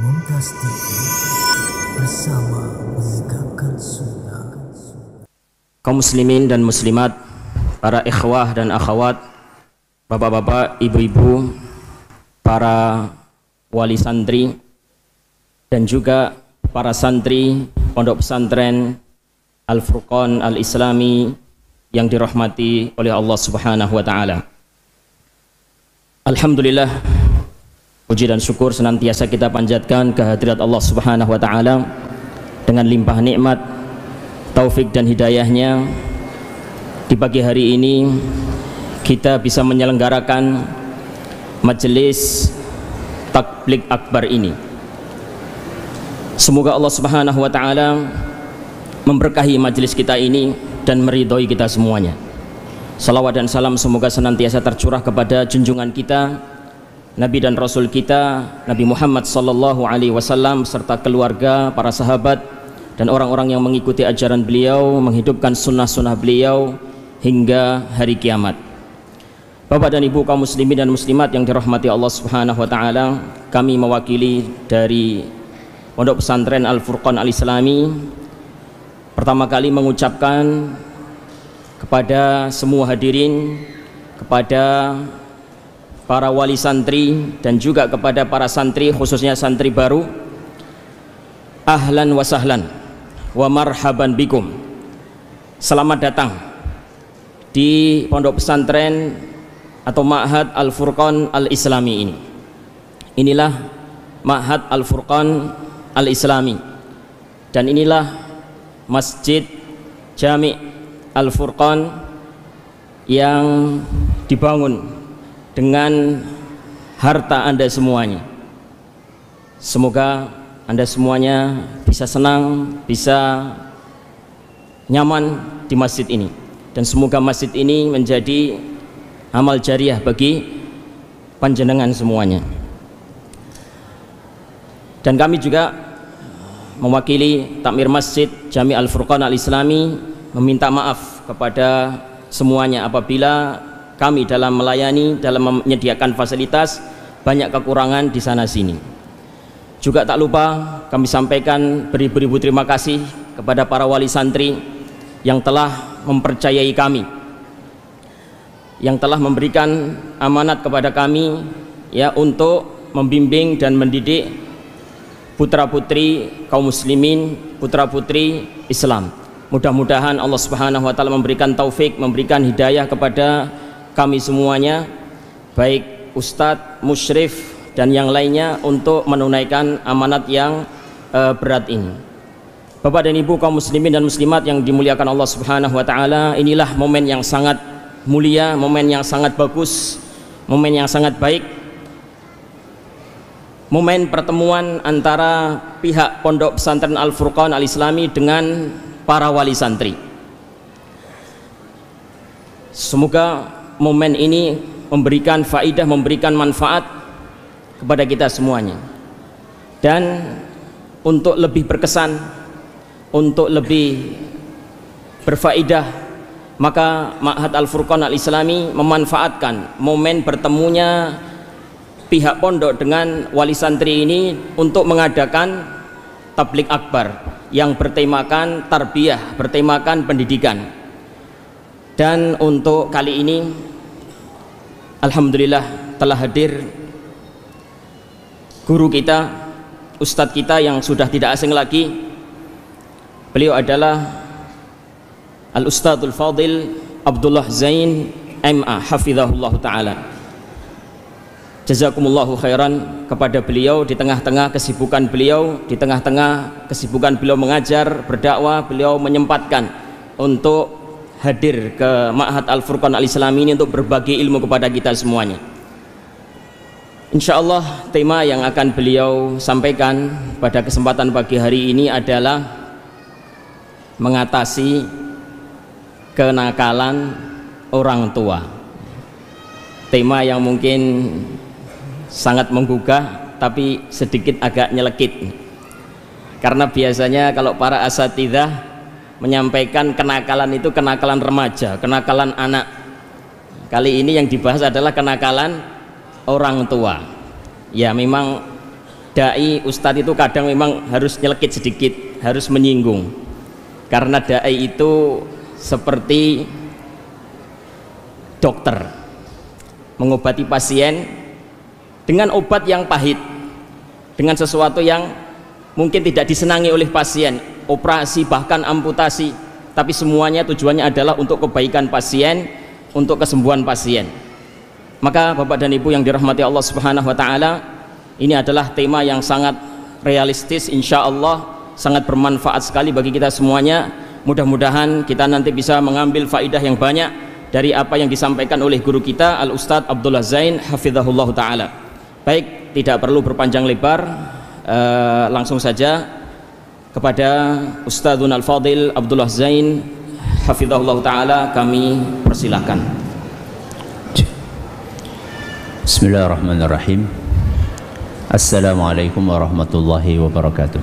Mumtaz TV bersama menegakkan sunnah. Kaum muslimin dan muslimat, para ikhwah dan akhwat, bapak-bapak, ibu-ibu, para wali santri dan juga para santri pondok pesantren Al-Furqan Al-Islami yang dirahmati oleh Allah Subhanahu wa taala. Alhamdulillah, puji dan syukur senantiasa kita panjatkan kehadirat Allah Subhanahu wa taala dengan limpah nikmat, taufik dan hidayahnya. Di pagi hari ini kita bisa menyelenggarakan majelis takblik akbar ini. Semoga Allah Subhanahu wa taala memberkahi majelis kita ini dan meridhoi kita semuanya. Salawat dan salam semoga senantiasa tercurah kepada junjungan kita, Nabi dan Rasul kita, Nabi Muhammad sallallahu alaihi wasallam, serta keluarga, para sahabat dan orang-orang yang mengikuti ajaran beliau, menghidupkan sunnah-sunnah beliau hingga hari kiamat. Bapak dan Ibu kaum muslimin dan muslimat yang dirahmati Allah Subhanahu wa taala, kami mewakili dari Pondok Pesantren Al-Furqan Al-Islami pertama kali mengucapkan kepada semua hadirin, kepada para wali santri dan juga kepada para santri, khususnya santri baru, ahlan wa sahlan wa marhaban bikum. Selamat datang di pondok pesantren atau Ma'had Al-Furqan Al-Islami ini. Inilah Ma'had Al-Furqan Al-Islami dan inilah Masjid Jami' Al-Furqan yang dibangun dengan harta Anda semuanya. Semoga Anda semuanya bisa senang, bisa nyaman di masjid ini, dan semoga masjid ini menjadi amal jariah bagi panjenengan semuanya. Dan kami juga mewakili takmir Masjid Jami' Al-Furqan Al-Islami meminta maaf kepada semuanya apabila kami dalam melayani, dalam menyediakan fasilitas banyak kekurangan di sana sini. Juga tak lupa kami sampaikan beribu-ribu terima kasih kepada para wali santri yang telah mempercayai kami, yang telah memberikan amanat kepada kami ya untuk membimbing dan mendidik putra-putri kaum muslimin, putra-putri Islam. Mudah-mudahan Allah Subhanahu wa taala memberikan taufik, memberikan hidayah kepada kami semuanya, baik ustadz, musyrif dan yang lainnya, untuk menunaikan amanat yang berat ini. Bapak dan Ibu kaum muslimin dan muslimat yang dimuliakan Allah Subhanahu wa taala, inilah momen yang sangat mulia, momen yang sangat bagus, momen yang sangat baik, momen pertemuan antara pihak Pondok Pesantren Al-Furqan Al-Islami dengan para wali santri. Semoga momen ini memberikan faidah, memberikan manfaat kepada kita semuanya. Dan untuk lebih berkesan, untuk lebih berfaidah, maka Ma'had Al-Furqan Al-Islami memanfaatkan momen bertemunya pihak pondok dengan wali santri ini untuk mengadakan tablik akbar yang bertemakan tarbiyah, bertemakan pendidikan. Dan untuk kali ini alhamdulillah telah hadir guru kita, ustadz kita yang sudah tidak asing lagi. Beliau adalah Al-Ustadzul Fadil Abdullah Zain MA hafizahullah ta'ala. Jazakumullahu khairan kepada beliau di tengah-tengah kesibukan beliau, di tengah-tengah kesibukan beliau mengajar, berdakwah, beliau menyempatkan untuk hadir ke Ma'had Al-Furqan Al-Islami ini untuk berbagi ilmu kepada kita semuanya. Insyaallah tema yang akan beliau sampaikan pada kesempatan pagi hari ini adalah mengatasi kenakalan orang tua. Tema yang mungkin sangat menggugah tapi sedikit agak nyelekit, karena biasanya kalau para asatidzah menyampaikan kenakalan itu kenakalan remaja, kenakalan anak. Kali ini yang dibahas adalah kenakalan orang tua. Ya memang dai, ustadz itu kadang memang harus nyelekit sedikit, harus menyinggung. Karena dai itu seperti dokter, mengobati pasien dengan obat yang pahit, dengan sesuatu yang mungkin tidak disenangi oleh pasien, operasi bahkan amputasi, tapi semuanya tujuannya adalah untuk kebaikan pasien, untuk kesembuhan pasien. Maka Bapak dan Ibu yang dirahmati Allah Subhanahu wa taala, ini adalah tema yang sangat realistis, insya Allah sangat bermanfaat sekali bagi kita semuanya. Mudah-mudahan kita nanti bisa mengambil faidah yang banyak dari apa yang disampaikan oleh guru kita Al-Ustadz Abdullah Zain hafizahullah ta'ala. Baik, tidak perlu berpanjang lebar, langsung saja kepada Ustadzuna Al-Fadil Abdullah Zain hafizahullah ta'ala kami persilahkan. Bismillahirrahmanirrahim. Assalamualaikum warahmatullahi wabarakatuh.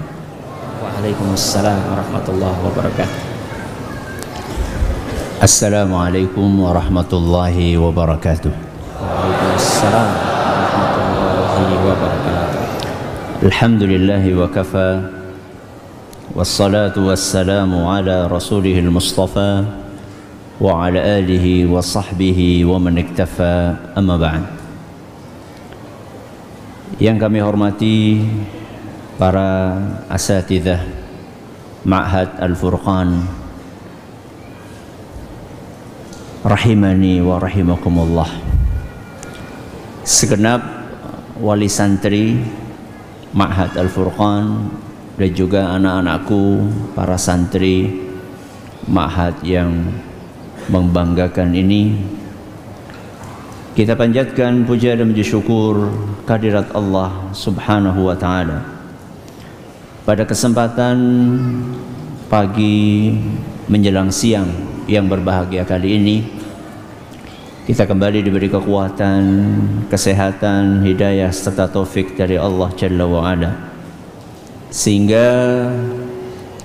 Waalaikumsalam warahmatullahi wabarakatuh. Assalamualaikum warahmatullahi wabarakatuh. Waalaikumsalam warahmatullahi wabarakatuh. Alhamdulillahi wa kafa, wassalatu wassalamu ala rasulihil mustafa wa ala alihi wa sahbihi wa man iktafa, amma ba'd. Yang kami hormati para asatidzah Ma'had Al-Furqan, rahimani wa rahimakumullah, segenap wali santri Ma'had Al-Furqan dan juga anak-anakku para santri Ma'had yang membanggakan ini, kita panjatkan puja dan puji syukur kehadirat Allah Subhanahu wa ta'ala. Pada kesempatan pagi menjelang siang yang berbahagia kali ini, kita kembali diberi kekuatan, kesehatan, hidayah serta taufik dari Allah Jalla wa Ala, sehingga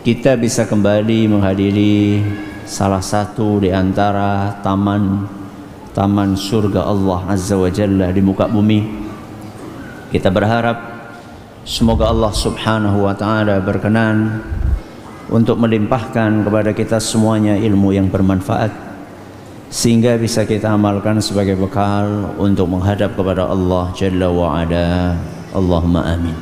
kita bisa kembali menghadiri salah satu di antara taman surga Allah Azza wa Jalla di muka bumi. Kita berharap semoga Allah Subhanahu wa ta'ala berkenan untuk melimpahkan kepada kita semuanya ilmu yang bermanfaat, sehingga bisa kita amalkan sebagai bekal untuk menghadap kepada Allah Jalla wa Ala. Allahumma amin.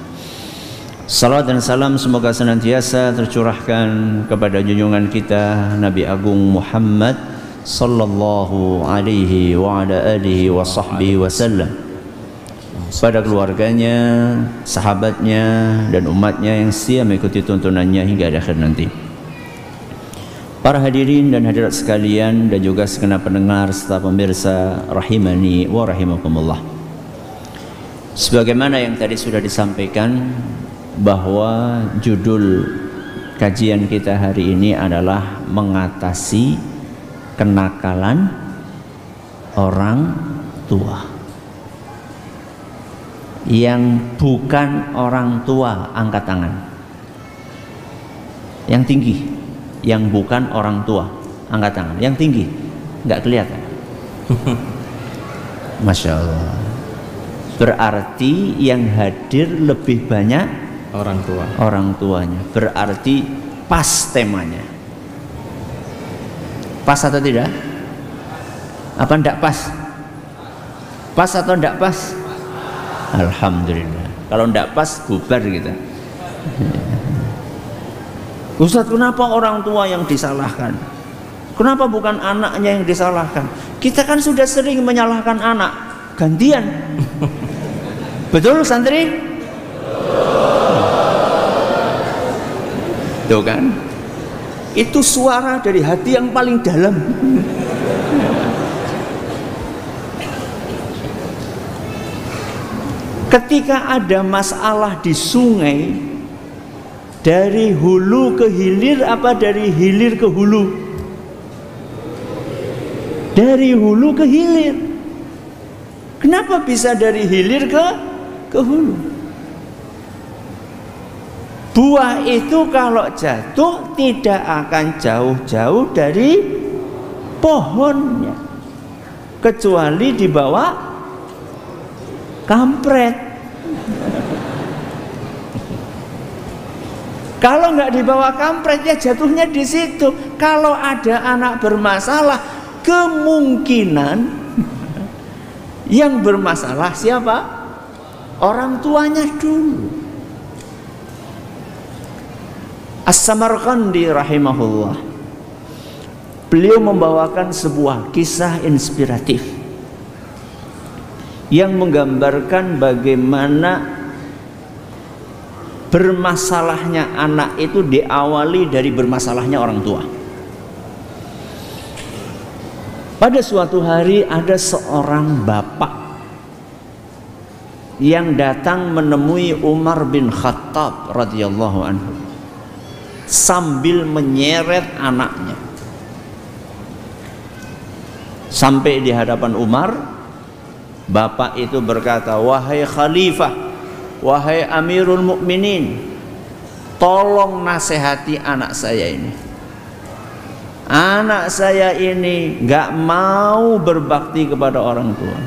Salat dan salam semoga senantiasa tercurahkan kepada junjungan kita Nabi Agung Muhammad sallallahu alaihi wa ala alihi wa sahbihi wasallam, pada keluarganya, sahabatnya dan umatnya yang setia mengikuti tuntunannya hingga akhir nanti. Para hadirin dan hadirat sekalian dan juga segenap pendengar serta pemirsa rahimani wa rahimakumullah, sebagaimana yang tadi sudah disampaikan bahwa judul kajian kita hari ini adalah mengatasi kenakalan orang tua. Yang bukan orang tua angkat tangan. Yang tinggi. Yang bukan orang tua angkat tangan. Yang tinggi nggak kelihatan. Masya Allah. Berarti yang hadir lebih banyak Orang tua. Orang tuanya. Berarti pas temanya. Pas atau tidak? Apa enggak pas? Pas atau enggak pas? Alhamdulillah. Kalau enggak pas bubar kita. Ustaz, kenapa orang tua yang disalahkan? Kenapa bukan anaknya yang disalahkan? Kita kan sudah sering menyalahkan anak. Gantian. Betul santri? Tuh kan? Itu suara dari hati yang paling dalam. Ketika ada masalah di sungai, dari hulu ke hilir apa dari hilir ke hulu? Dari hulu ke hilir. Kenapa bisa dari hilir ke hulu? Buah itu kalau jatuh tidak akan jauh-jauh dari pohonnya, kecuali di bawah kampret. Kalau nggak dibawa kampret ya jatuhnya di situ. Kalau ada anak bermasalah, kemungkinan yang bermasalah siapa? Orang tuanya dulu. As-Samarqandi rahimahullah, beliau membawakan sebuah kisah inspiratif yang menggambarkan bagaimana bermasalahnya anak itu diawali dari bermasalahnya orang tua. Pada suatu hari ada seorang bapak yang datang menemui Umar bin Khattab radhiyallahu anhu sambil menyeret anaknya. Sampai di hadapan Umar, bapak itu berkata, "Wahai khalifah, wahai Amirul Mukminin, tolong nasihati anak saya ini. Anak saya ini gak mau berbakti kepada orang tua.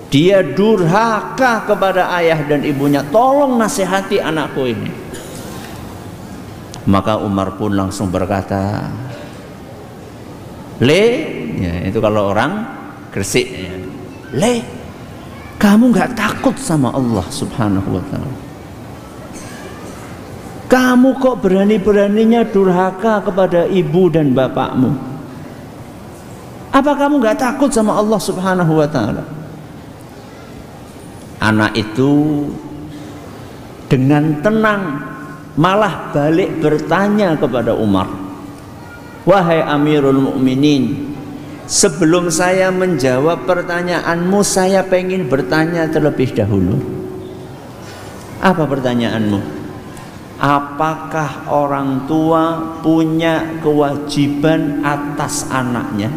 Dia durhaka kepada ayah dan ibunya. Tolong nasihati anakku ini." Maka Umar pun langsung berkata, "Le," ya, itu kalau orang Gresik, ya, "Le, kamu gak takut sama Allah subhanahu wa ta'ala? Kamu kok berani-beraninya durhaka kepada ibu dan bapakmu? Apa kamu gak takut sama Allah subhanahu wa ta'ala?" Anak itu dengan tenang malah balik bertanya kepada Umar, "Wahai Amirul Mukminin, sebelum saya menjawab pertanyaanmu, saya pengen bertanya terlebih dahulu." "Apa pertanyaanmu?" "Apakah orang tua punya kewajiban atas anaknya?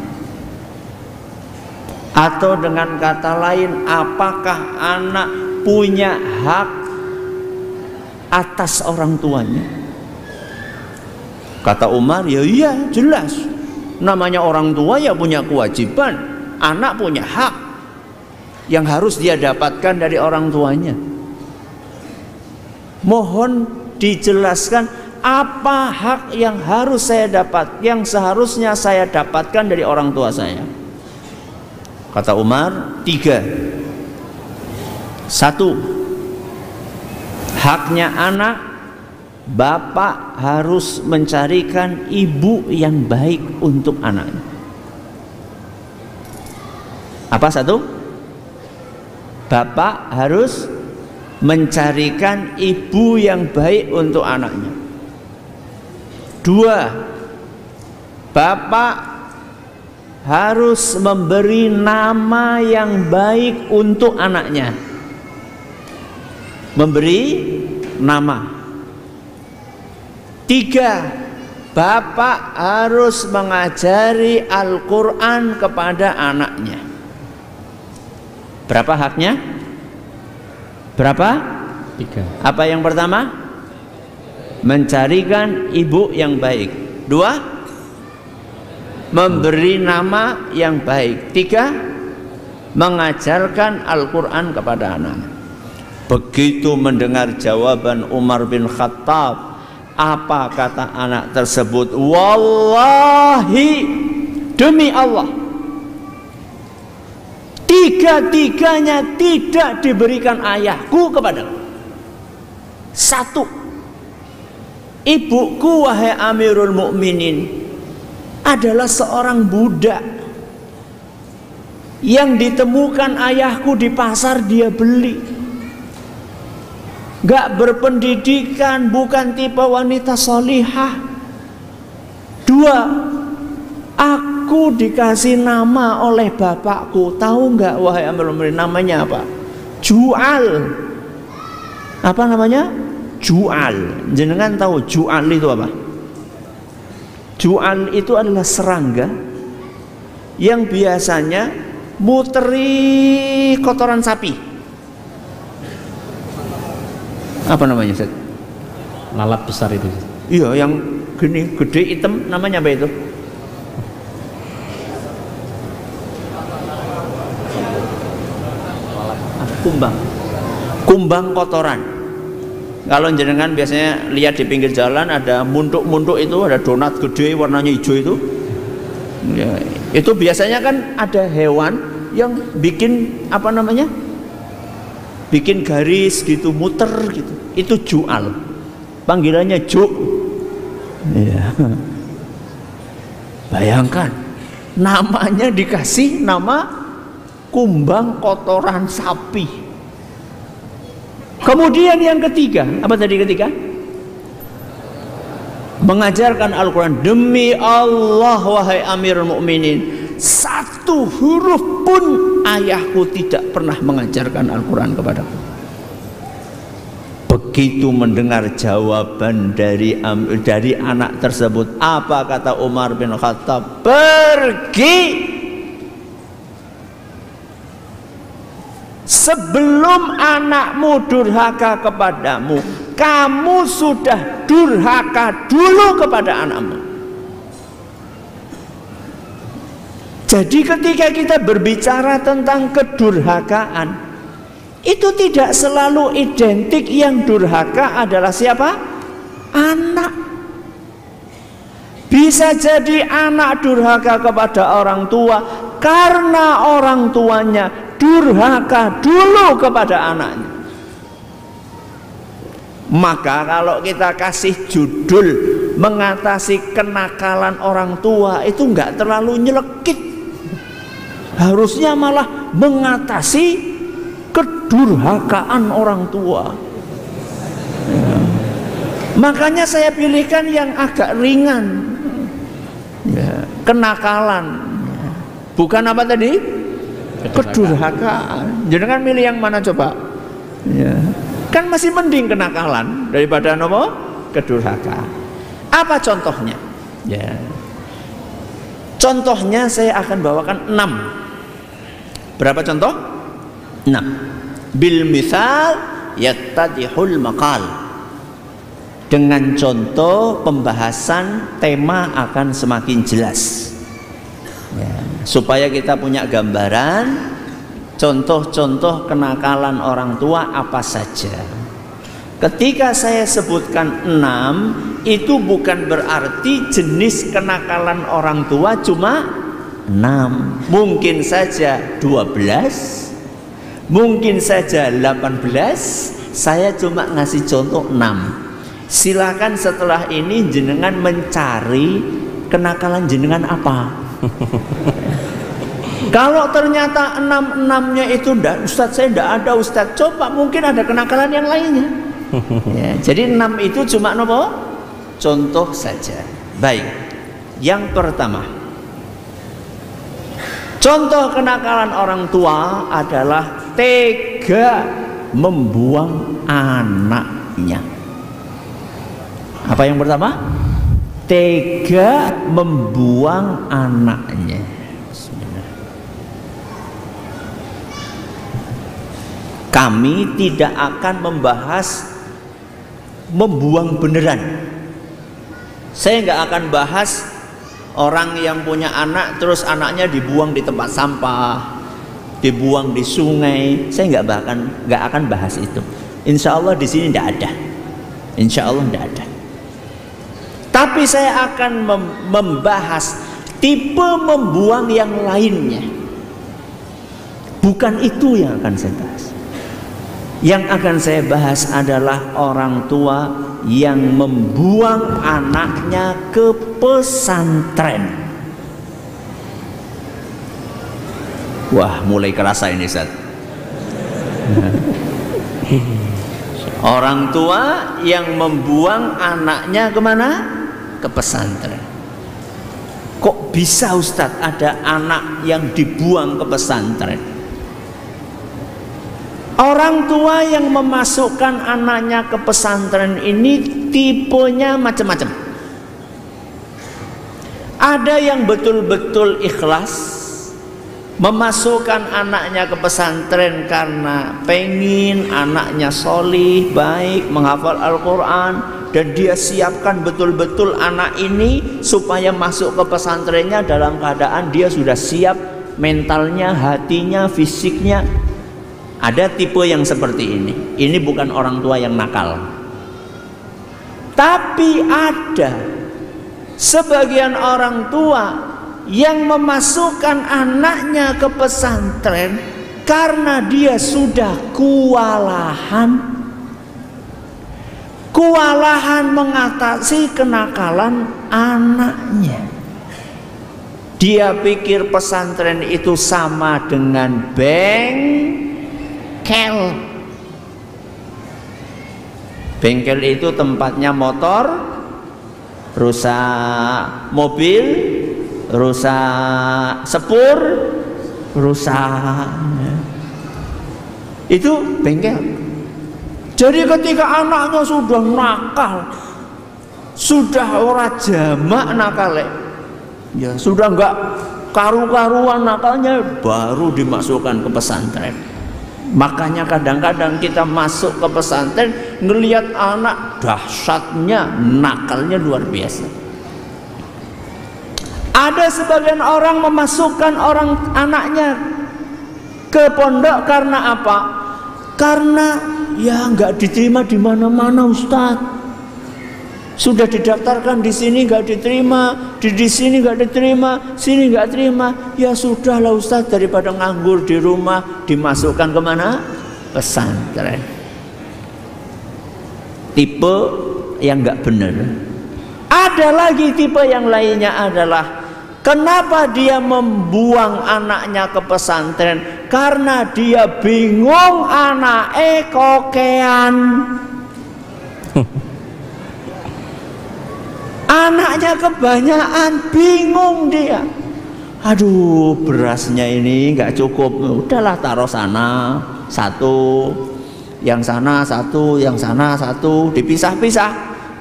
Atau dengan kata lain, apakah anak punya hak atas orang tuanya?" Kata Umar, "Ya iya, jelas. Namanya orang tua ya punya kewajiban. Anak punya hak yang harus dia dapatkan dari orang tuanya. Mohon dijelaskan apa hak yang harus saya dapat, yang seharusnya saya dapatkan dari orang tua saya." Kata Umar, 3. 1, haknya anak, bapak harus mencarikan ibu yang baik untuk anaknya. Apa 1? Bapak harus mencarikan ibu yang baik untuk anaknya. 2, bapak harus memberi nama yang baik untuk anaknya. Memberi nama. 3, bapak harus mengajari Al-Quran kepada anaknya. Berapa haknya? Berapa? 3. Apa yang pertama? Mencarikan ibu yang baik. 2, memberi nama yang baik. 3, mengajarkan Al-Quran kepada anak. Begitu mendengar jawaban Umar bin Khattab, apa kata anak tersebut? "Wallahi, demi Allah, tiga-tiganya tidak diberikan ayahku kepadaku. 1, ibuku wahai Amirul Mukminin adalah seorang budak yang ditemukan ayahku di pasar, dia beli. Gak berpendidikan, bukan tipe wanita solihah. 2, aku dikasih nama oleh bapakku. Tahu gak wahai Amirul Mukminin namanya apa? Ju'al. Apa namanya? Ju'al. Jenengan tahu Ju'al itu apa? Ju'al itu adalah serangga yang biasanya muteri kotoran sapi. Apa namanya, Ustaz? Lalat besar itu. Iya, yang gini, gede, hitam, namanya apa itu? Kumbang. Kumbang kotoran. Kalau jenengan biasanya lihat di pinggir jalan ada muntuk-muntuk itu, ada donat gede warnanya hijau itu. Ya, itu biasanya kan ada hewan yang bikin apa namanya? Bikin garis gitu, muter gitu. Itu jual. Panggilannya juk. Ya. Bayangkan, namanya dikasih nama kumbang kotoran sapi. Kemudian yang ketiga, apa tadi ketiga? Mengajarkan Al-Quran. Demi Allah wahai Amirul Mukminin, satu huruf pun ayahku tidak pernah mengajarkan Al-Quran kepadaku. Begitu mendengar jawaban dari anak tersebut, apa kata Umar bin Khattab? Pergi. Sebelum anakmu durhaka kepadamu, kamu sudah durhaka dulu kepada anakmu. Jadi ketika kita berbicara tentang kedurhakaan, itu tidak selalu identik yang durhaka adalah siapa? Anak. Bisa jadi anak durhaka kepada orang tua karena orang tuanya durhaka dulu kepada anaknya. Maka kalau kita kasih judul mengatasi kenakalan orang tua, itu enggak terlalu nyelekit. Harusnya malah mengatasi kedurhakaan orang tua. Ya. Makanya saya pilihkan yang agak ringan. Ya, kenakalan. Bukan apa tadi? Kedurhakaan. Jangan milih yang mana coba? Ya. Kan masih mending kenakalan daripada nopo kedurhakaan. Apa contohnya? Ya. Contohnya saya akan bawakan 6. Berapa contoh? 6. Bil misal yattadihul maqal. Dengan contoh pembahasan tema akan semakin jelas. Ya, supaya kita punya gambaran contoh-contoh kenakalan orang tua apa saja. Ketika saya sebutkan 6, itu bukan berarti jenis kenakalan orang tua cuma 6. Mungkin saja 12, mungkin saja 18. Saya cuma ngasih contoh 6. Silakan setelah ini jenengan mencari kenakalan jenengan apa. Kalau ternyata 6-6-nya itu enggak, Ustadz saya enggak ada Ustadz, coba mungkin ada kenakalan yang lainnya. Ya, jadi 6 itu cuma nopo? Contoh saja. Baik. Yang pertama, contoh kenakalan orang tua adalah tega membuang anaknya. Apa yang pertama? Tega membuang anaknya. Bismillah. Kami tidak akan membahas membuang beneran. Saya nggak akan bahas orang yang punya anak terus anaknya dibuang di tempat sampah, dibuang di sungai. Saya nggak akan bahas itu. Insya Allah di sini tidak ada. Insya Allah tidak ada. Tapi saya akan membahas tipe membuang yang lainnya. Bukan itu yang akan saya bahas. Yang akan saya bahas adalah orang tua yang membuang anaknya ke pesantren. Wah, mulai kerasa ini, Ustaz. Orang tua yang membuang anaknya kemana? Ke pesantren. Kok bisa Ustadz ada anak yang dibuang ke pesantren? Orang tua yang memasukkan anaknya ke pesantren ini tipenya macam-macam. Ada yang betul-betul ikhlas memasukkan anaknya ke pesantren karena pengen anaknya solih, baik, menghafal Al-Quran, dan dia siapkan betul-betul anak ini supaya masuk ke pesantrennya dalam keadaan dia sudah siap mentalnya, hatinya, fisiknya. Ada tipe yang seperti ini. Ini bukan orang tua yang nakal. Tapi ada sebagian orang tua yang memasukkan anaknya ke pesantren karena dia sudah kewalahan mengatasi kenakalan anaknya. Dia pikir pesantren itu sama dengan bengkel. Bengkel itu tempatnya motor, rusak mobil, rusak sepur, rusak. Itu bengkel. Jadi ketika anaknya sudah nakal, sudah ora jamak nakale, ya sudah enggak karu-karuan nakalnya, baru dimasukkan ke pesantren. Makanya kadang-kadang kita masuk ke pesantren ngelihat anak, dahsyatnya nakalnya luar biasa. Ada sebagian orang memasukkan anaknya ke pondok karena apa? Karena ya nggak diterima di mana-mana, Ustadz. Sudah didaftarkan di sini nggak diterima, di sini nggak diterima, sini nggak terima. Ya sudahlah Ustadz, daripada nganggur di rumah, dimasukkan kemana? Pesantren. Tipe yang nggak benar. Ada lagi tipe yang lainnya adalah kenapa dia membuang anaknya ke pesantren? Karena dia bingung anaknya kokean. Anaknya kebanyakan, bingung dia. Aduh, berasnya ini nggak cukup. Udahlah taruh sana satu, yang sana satu, yang sana satu, dipisah-pisah.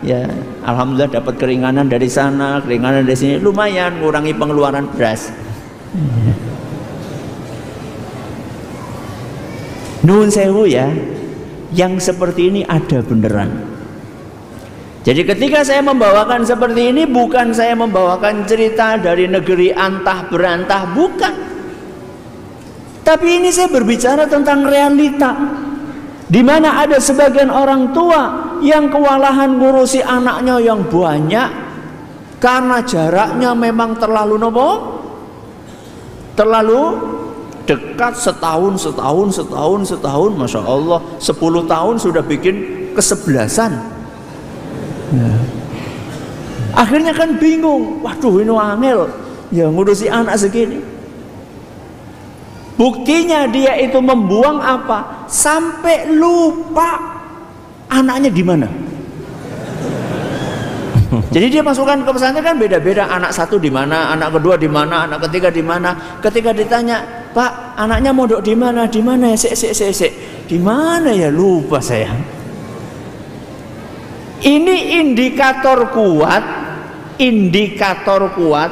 Ya, alhamdulillah dapat keringanan dari sana, keringanan dari sini, lumayan ngurangi pengeluaran beras. Nuhun sewu ya, yang seperti ini ada beneran. Jadi ketika saya membawakan seperti ini, bukan saya membawakan cerita dari negeri antah berantah, bukan. Tapi ini saya berbicara tentang realita, di mana ada sebagian orang tua yang kewalahan ngurusi anaknya yang banyak karena jaraknya memang terlalu terlalu dekat, setahun, Masya Allah, 10 tahun sudah bikin kesebelasan. Nah, akhirnya kan bingung, waduh ini angel ya ngurusi anak segini. Buktinya dia itu membuang apa? Sampai lupa anaknya di mana. Jadi dia masukkan ke pesantren kan beda-beda, anak satu di mana, anak kedua di mana, anak ketiga di mana. Ketika ditanya, Pak, anaknya mondok di mana? Di mana ya? Di mana ya? Lupa saya. Ini indikator kuat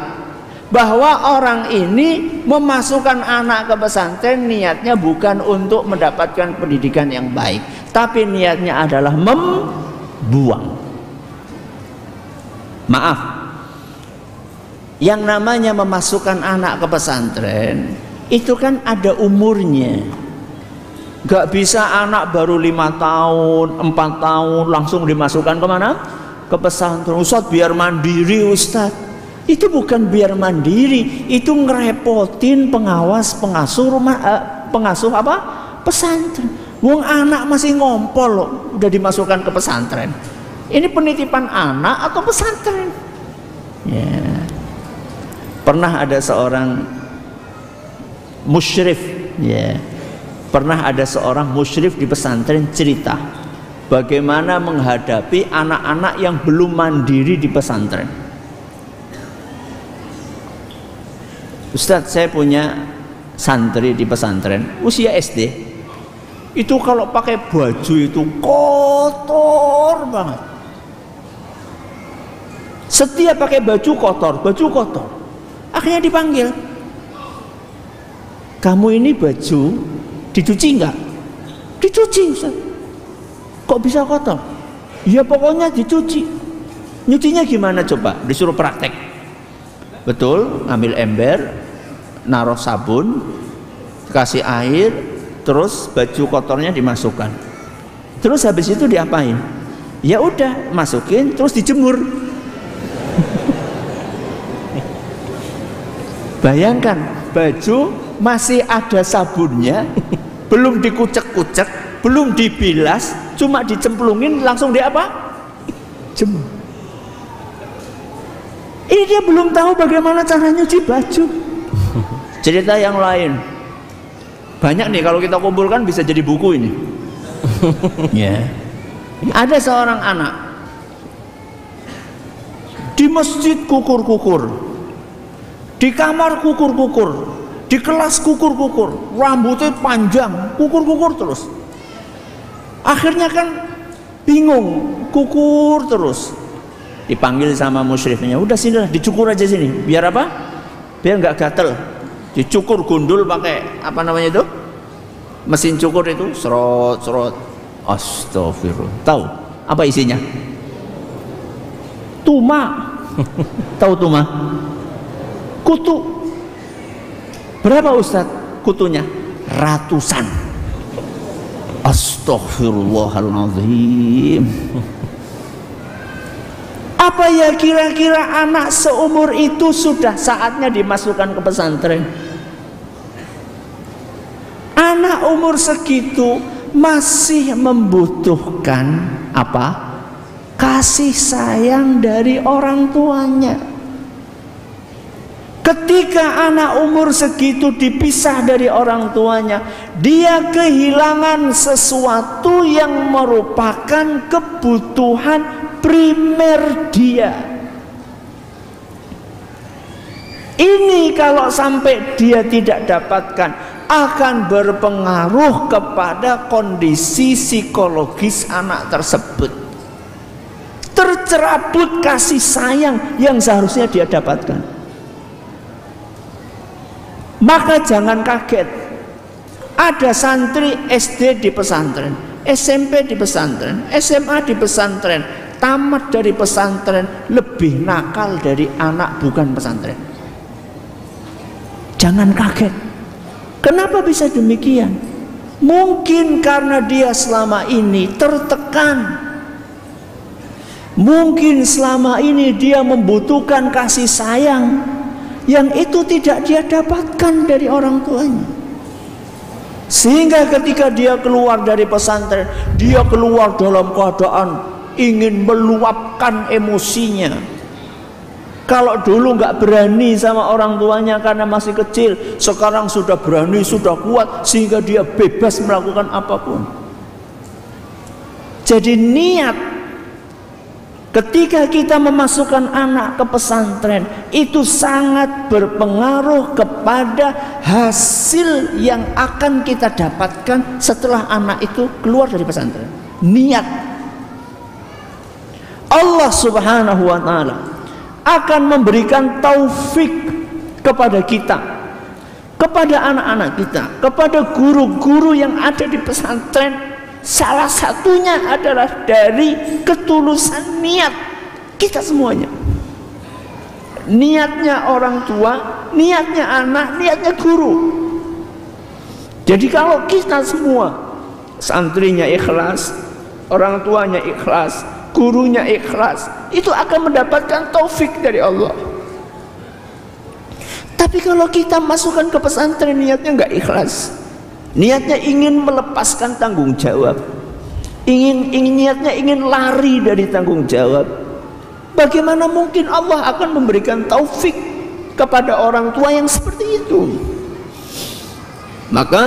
bahwa orang ini memasukkan anak ke pesantren niatnya bukan untuk mendapatkan pendidikan yang baik, tapi niatnya adalah membuang. Maaf, yang namanya memasukkan anak ke pesantren itu kan ada umurnya. Gak bisa anak baru 5 tahun, 4 tahun langsung dimasukkan kemana? Ke pesantren. Ustadz biar mandiri Ustadz. Itu bukan biar mandiri, itu ngerepotin pengasuh apa? Pesantren. Wong anak masih ngompol loh, udah dimasukkan ke pesantren. Ini penitipan anak atau pesantren? Ya. Pernah ada seorang musyrif, ya. Pernah ada seorang musyrif di pesantren cerita bagaimana menghadapi anak-anak yang belum mandiri di pesantren. Ustadz, saya punya santri di pesantren usia SD. Itu kalau pakai baju itu kotor banget. Setiap pakai baju kotor. Akhirnya dipanggil. Kamu ini baju dicuci enggak? Dicuci Ustaz. Kok bisa kotor? Ya pokoknya dicuci. Nyucinya gimana coba? Disuruh praktek. Betul, ambil ember, naruh sabun, kasih air, terus baju kotornya dimasukkan. Terus habis itu diapain? Ya udah, masukin terus dijemur. Bayangkan, baju masih ada sabunnya, belum dikucek-kucek, belum dibilas, cuma dicemplungin langsung di apa? Jemur. Ini dia belum tahu bagaimana cara nyuci baju. Cerita yang lain banyak nih, kalau kita kumpulkan bisa jadi buku ini. Ya. Ada seorang anak di masjid kukur-kukur, di kamar kukur-kukur, di kelas kukur-kukur, rambutnya panjang, kukur-kukur terus. Akhirnya kan bingung, kukur terus. Dipanggil sama musyrifnya, udah sinilah dicukur aja sini, biar apa? Biar nggak gatel. Dicukur gundul pakai apa namanya itu? Mesin cukur itu, serot. Astagfirullah. Tahu apa isinya? Tuma. Tahu tuma? Kutu. Berapa Ustadz kutunya? Ratusan. Astaghfirullahaladzim. Apa ya kira-kira anak seumur itu sudah saatnya dimasukkan ke pesantren? Anak umur segitu masih membutuhkan apa? Kasih sayang dari orang tuanya. Ketika anak umur segitu dipisah dari orang tuanya, dia kehilangan sesuatu yang merupakan kebutuhan primer dia. Ini kalau sampai dia tidak dapatkan, akan berpengaruh kepada kondisi psikologis anak tersebut. Tercerabut kasih sayang yang seharusnya dia dapatkan. Maka jangan kaget, ada santri SD di pesantren, SMP di pesantren, SMA di pesantren, tamat dari pesantren lebih nakal dari anak bukan pesantren. Jangan kaget. Kenapa bisa demikian? Mungkin karena dia selama ini tertekan. Mungkin selama ini dia membutuhkan kasih sayang yang itu tidak dia dapatkan dari orang tuanya. Sehingga ketika dia keluar dari pesantren, dia keluar dalam keadaan ingin meluapkan emosinya. Kalau dulu nggak berani sama orang tuanya karena masih kecil, sekarang sudah berani, sudah kuat, sehingga dia bebas melakukan apapun. Jadi niat ketika kita memasukkan anak ke pesantren itu sangat berpengaruh kepada hasil yang akan kita dapatkan setelah anak itu keluar dari pesantren. Niat. Allah Subhanahu wa taala akan memberikan taufik kepada kita, kepada anak-anak kita, kepada guru-guru yang ada di pesantren. Salah satunya adalah dari ketulusan niat kita semuanya. Niatnya orang tua, niatnya anak, niatnya guru. Jadi kalau kita semua, santrinya ikhlas, orang tuanya ikhlas, gurunya ikhlas, itu akan mendapatkan taufik dari Allah. Tapi kalau kita masukkan ke pesantren niatnya nggak ikhlas, niatnya ingin melepaskan tanggung jawab, niatnya ingin lari dari tanggung jawab, bagaimana mungkin Allah akan memberikan taufik kepada orang tua yang seperti itu? Maka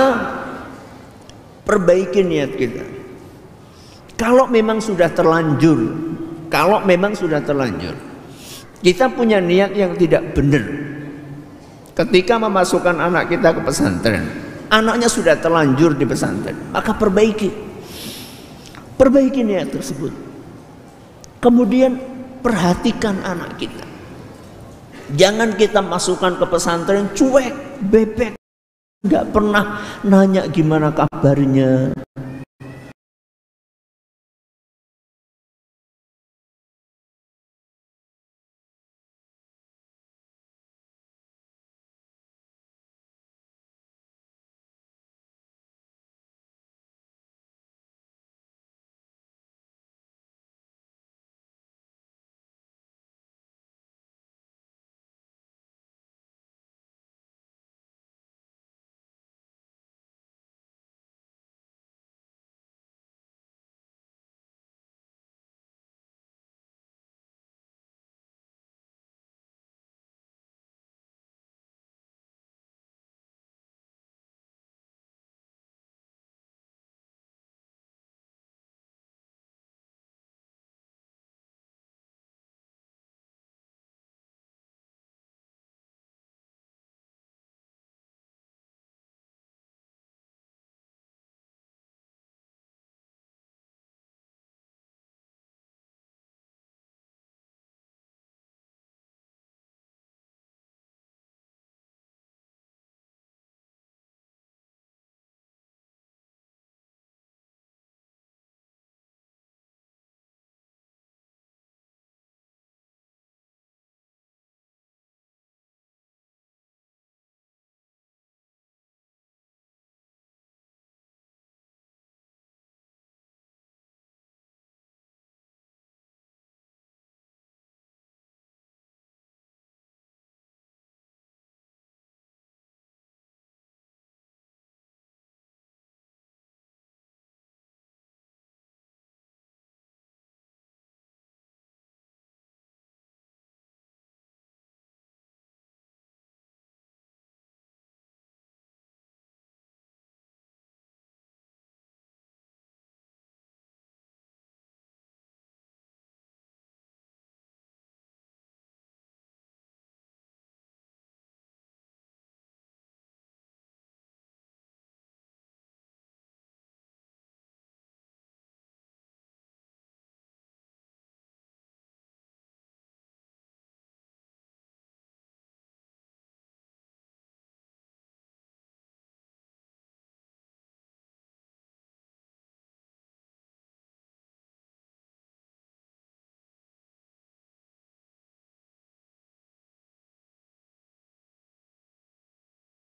perbaiki niat kita. Kalau memang sudah terlanjur, kita punya niat yang tidak benar ketika memasukkan anak kita ke pesantren, anaknya sudah terlanjur di pesantren, maka perbaiki niat tersebut. Kemudian perhatikan anak kita. Jangan kita masukkan ke pesantren cuek, bebek, nggak pernah nanya gimana kabarnya,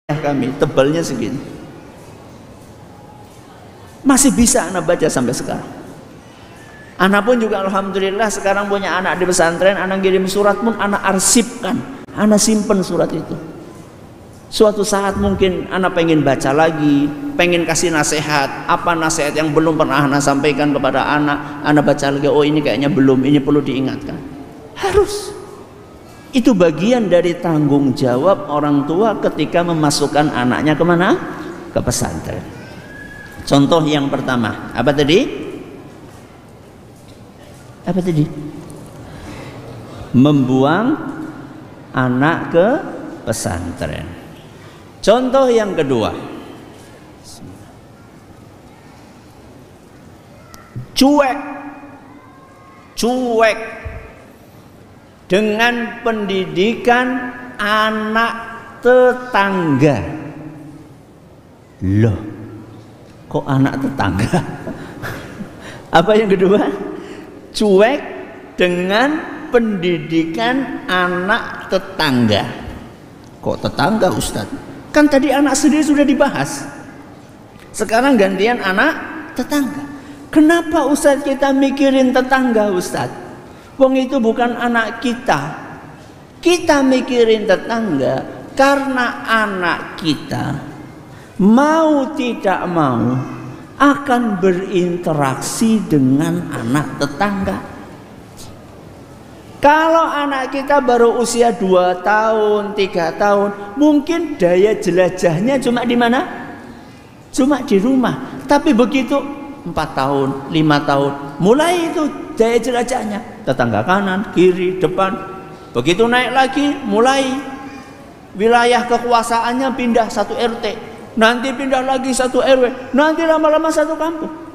kami, tebalnya segini. Masih bisa anak baca sampai sekarang. Anak pun juga alhamdulillah sekarang punya anak di pesantren, anak kirim surat pun anak arsipkan, anak simpen surat itu. Suatu saat mungkin anak pengen baca lagi, pengen kasih nasihat, apa nasihat yang belum pernah anak sampaikan kepada anak baca lagi, oh ini kayaknya belum, ini perlu diingatkan. Harus. Itu bagian dari tanggung jawab orang tua ketika memasukkan anaknya kemana? Ke pesantren. Contoh yang pertama, apa tadi? Apa tadi? Membuang anak ke pesantren. Contoh yang kedua, cuek dengan pendidikan anak tetangga. Loh, kok anak tetangga? Apa yang kedua? Cuek dengan pendidikan anak tetangga. Kok tetangga, Ustadz? Kan tadi anak sendiri sudah dibahas. Sekarang gantian anak tetangga. Kenapa Ustadz kita mikirin tetangga, Ustadz? Wong itu bukan anak kita. Kita mikirin tetangga karena anak kita mau tidak mau akan berinteraksi dengan anak tetangga. Kalau anak kita baru usia 2 tahun, 3 tahun, mungkin daya jelajahnya cuma di mana? Cuma di rumah. Tapi begitu 4 tahun, 5 tahun, mulai itu daya jelajahnya. Tetangga kanan, kiri, depan. Begitu naik lagi, mulai wilayah kekuasaannya pindah 1 RT. Nanti pindah lagi 1 RW, nanti lama-lama 1 kampung.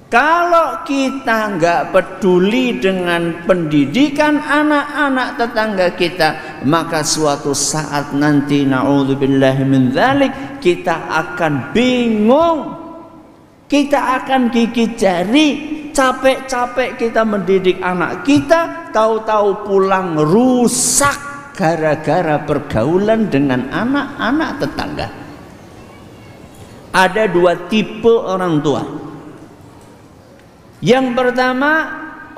Kalau kita nggak peduli dengan pendidikan anak-anak tetangga kita, maka suatu saat nanti na'udzubillahi min dzalik, kita akan bingung, kita akan gigit jari. Capek-capek kita mendidik anak kita, tahu-tahu pulang rusak gara-gara pergaulan dengan anak-anak tetangga. Ada 2 tipe orang tua. Yang pertama,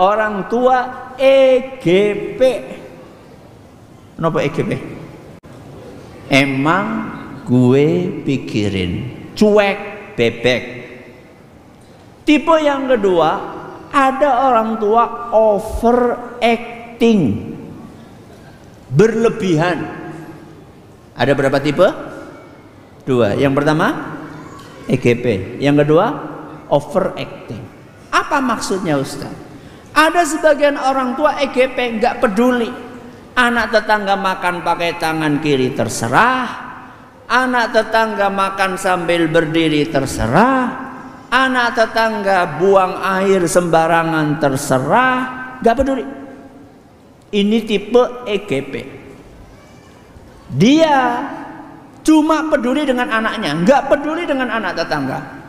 orang tua EGP. Kenapa EGP? Emang gue pikirin, cuek, bebek. Tipe yang kedua, ada orang tua overacting, berlebihan. Ada berapa tipe? 2. Yang pertama EGP, yang kedua overacting. Apa maksudnya, Ustaz? Ada sebagian orang tua EGP nggak peduli. Anak tetangga makan pakai tangan kiri terserah, anak tetangga makan sambil berdiri terserah, anak tetangga buang air sembarangan terserah, nggak peduli. Ini tipe EGP. Dia cuma peduli dengan anaknya, nggak peduli dengan anak tetangga.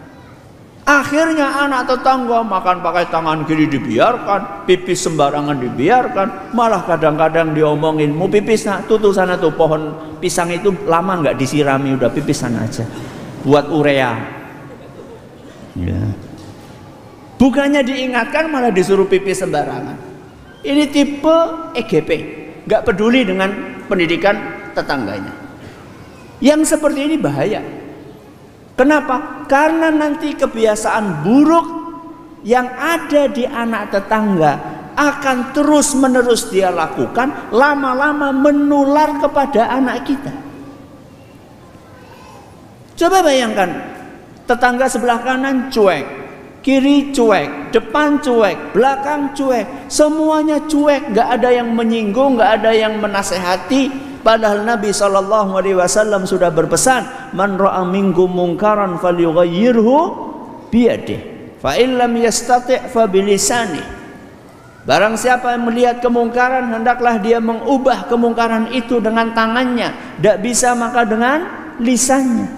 Akhirnya anak tetangga makan pakai tangan kiri dibiarkan, pipis sembarangan dibiarkan, malah kadang-kadang diomongin, mau pipis nak, tuh sana tuh pohon pisang itu lama nggak disirami, udah pipis sana aja, buat urea. Ya. Bukannya diingatkan malah disuruh pipis sembarangan. Ini tipe EGP, nggak peduli dengan pendidikan tetangganya. Yang seperti ini bahaya. Kenapa? Karena nanti kebiasaan buruk yang ada di anak tetangga akan terus-menerus dia lakukan, lama-lama menular kepada anak kita. Coba bayangkan, tetangga sebelah kanan cuek, kiri cuek, depan cuek, belakang cuek, semuanya cuek, nggak ada yang menyinggung, nggak ada yang menasehati. Padahal Nabi SAW sudah berpesan, man ra'a minkum munkaran falyughayyirhu biyadihi, fa in lam yastati' fa bilisanihi. Barang siapa yang melihat kemungkaran, hendaklah dia mengubah kemungkaran itu dengan tangannya. Tidak bisa maka dengan lisannya.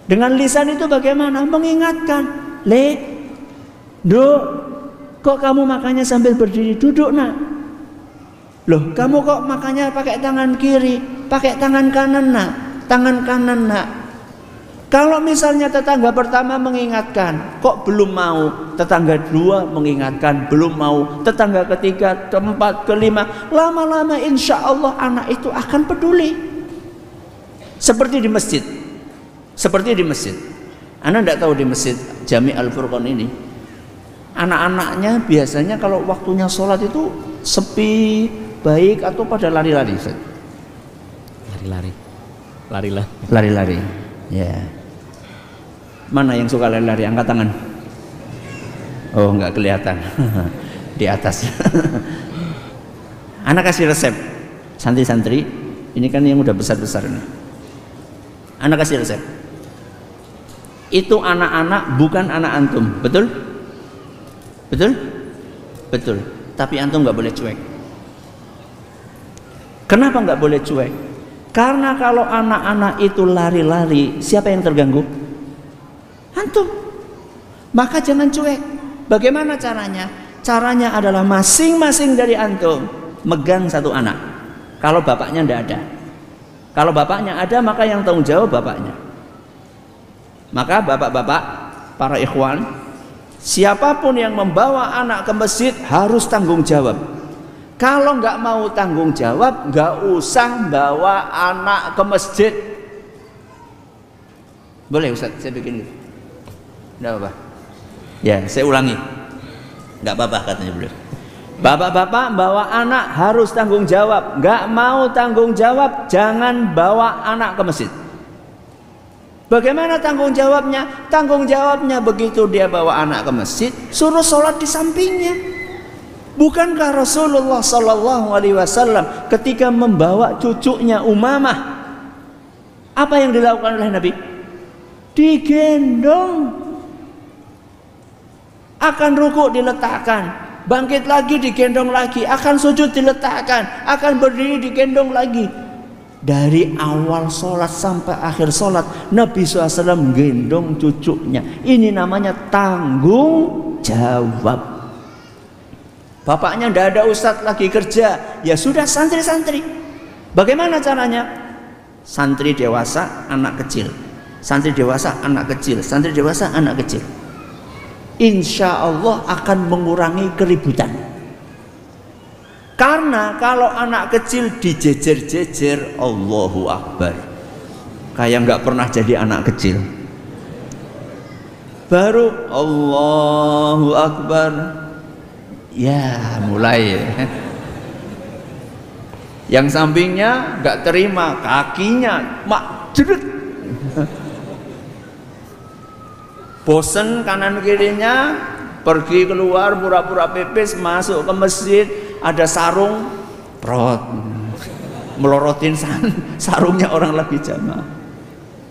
Dengan lisan itu bagaimana? Mengingatkan, Duk, kok kamu makannya sambil berdiri? Duduk nak. Loh, kamu kok makannya pakai tangan kiri, pakai tangan kanan nak? tangan kanan nak. Kalau misalnya tetangga pertama mengingatkan, kok belum mau, tetangga dua mengingatkan, belum mau, tetangga ketiga, keempat, kelima, lama-lama insya Allah anak itu akan peduli. Seperti di masjid. Seperti di masjid. Anda tidak tahu di masjid Jami Al-Furqan ini, anak-anaknya biasanya kalau waktunya sholat itu sepi, baik, atau pada lari-lari. Lari-lari. Ya. Mana yang suka lari-lari? Angkat tangan. Oh, nggak kelihatan. Di atas. Anak kasih resep. Santri-santri, ini kan yang udah besar-besar ini. Anak kasih resep. Itu anak-anak bukan anak antum, betul? Betul? Betul. Tapi antum nggak boleh cuek. Kenapa nggak boleh cuek? Karena kalau anak-anak itu lari-lari, siapa yang terganggu? Antum. Maka jangan cuek. Bagaimana caranya? Caranya adalah masing-masing dari antum megang satu anak. Kalau bapaknya tidak ada. Kalau bapaknya ada, maka yang tanggung jawab bapaknya. Maka bapak-bapak, para ikhwan, siapapun yang membawa anak ke masjid harus tanggung jawab. Kalau nggak mau tanggung jawab, nggak usah bawa anak ke masjid. Boleh Ustaz, saya bikin gitu. Nggak apa-apa. Ya, saya ulangi. Nggak apa-apa katanya beliau. Bapak-bapak bawa anak harus tanggung jawab. Nggak mau tanggung jawab, jangan bawa anak ke masjid. Bagaimana tanggung jawabnya? Tanggung jawabnya begitu dia bawa anak ke masjid, suruh sholat di sampingnya. Bukankah Rasulullah Sallallahu Alaihi Wasallam ketika membawa cucunya Umamah, apa yang dilakukan oleh Nabi? Digendong, akan rukuk diletakkan, bangkit lagi digendong lagi, akan sujud diletakkan, akan berdiri digendong lagi. Dari awal sholat sampai akhir sholat, Nabi SAW gendong cucunya. Ini namanya tanggung jawab. Bapaknya tidak ada, ustadz lagi kerja, ya sudah santri-santri. Bagaimana caranya? Santri dewasa, anak kecil. Santri dewasa, anak kecil. Santri dewasa, anak kecil. Insya Allah akan mengurangi keributan. Karena kalau anak kecil dijejer-jejer, Allahu Akbar, kayak nggak pernah jadi anak kecil. Baru Allahu Akbar, ya mulai ya. Yang sampingnya nggak terima, kakinya mak jedut. Bosen kanan kirinya, pergi keluar pura-pura pipis, masuk ke masjid, ada sarung, prot, melorotin sarungnya orang lagi jamaah.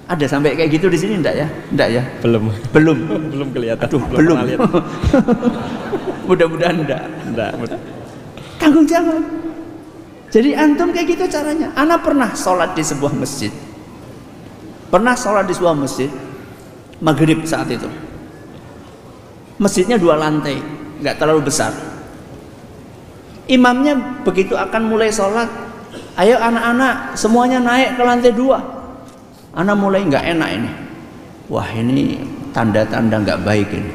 Ada sampai kayak gitu di sini enggak ya? Enggak ya? Belum. Belum kelihatan. Aduh, belum. Mudah-mudahan enggak. Tanggung jawab. Jadi antum kayak gitu caranya. Ana pernah sholat di sebuah masjid. Maghrib saat itu. Masjidnya 2 lantai, nggak terlalu besar. Imamnya begitu akan mulai sholat, ayo anak-anak semuanya naik ke lantai 2. Anak mulai nggak enak ini. Wah, ini tanda-tanda nggak baik ini.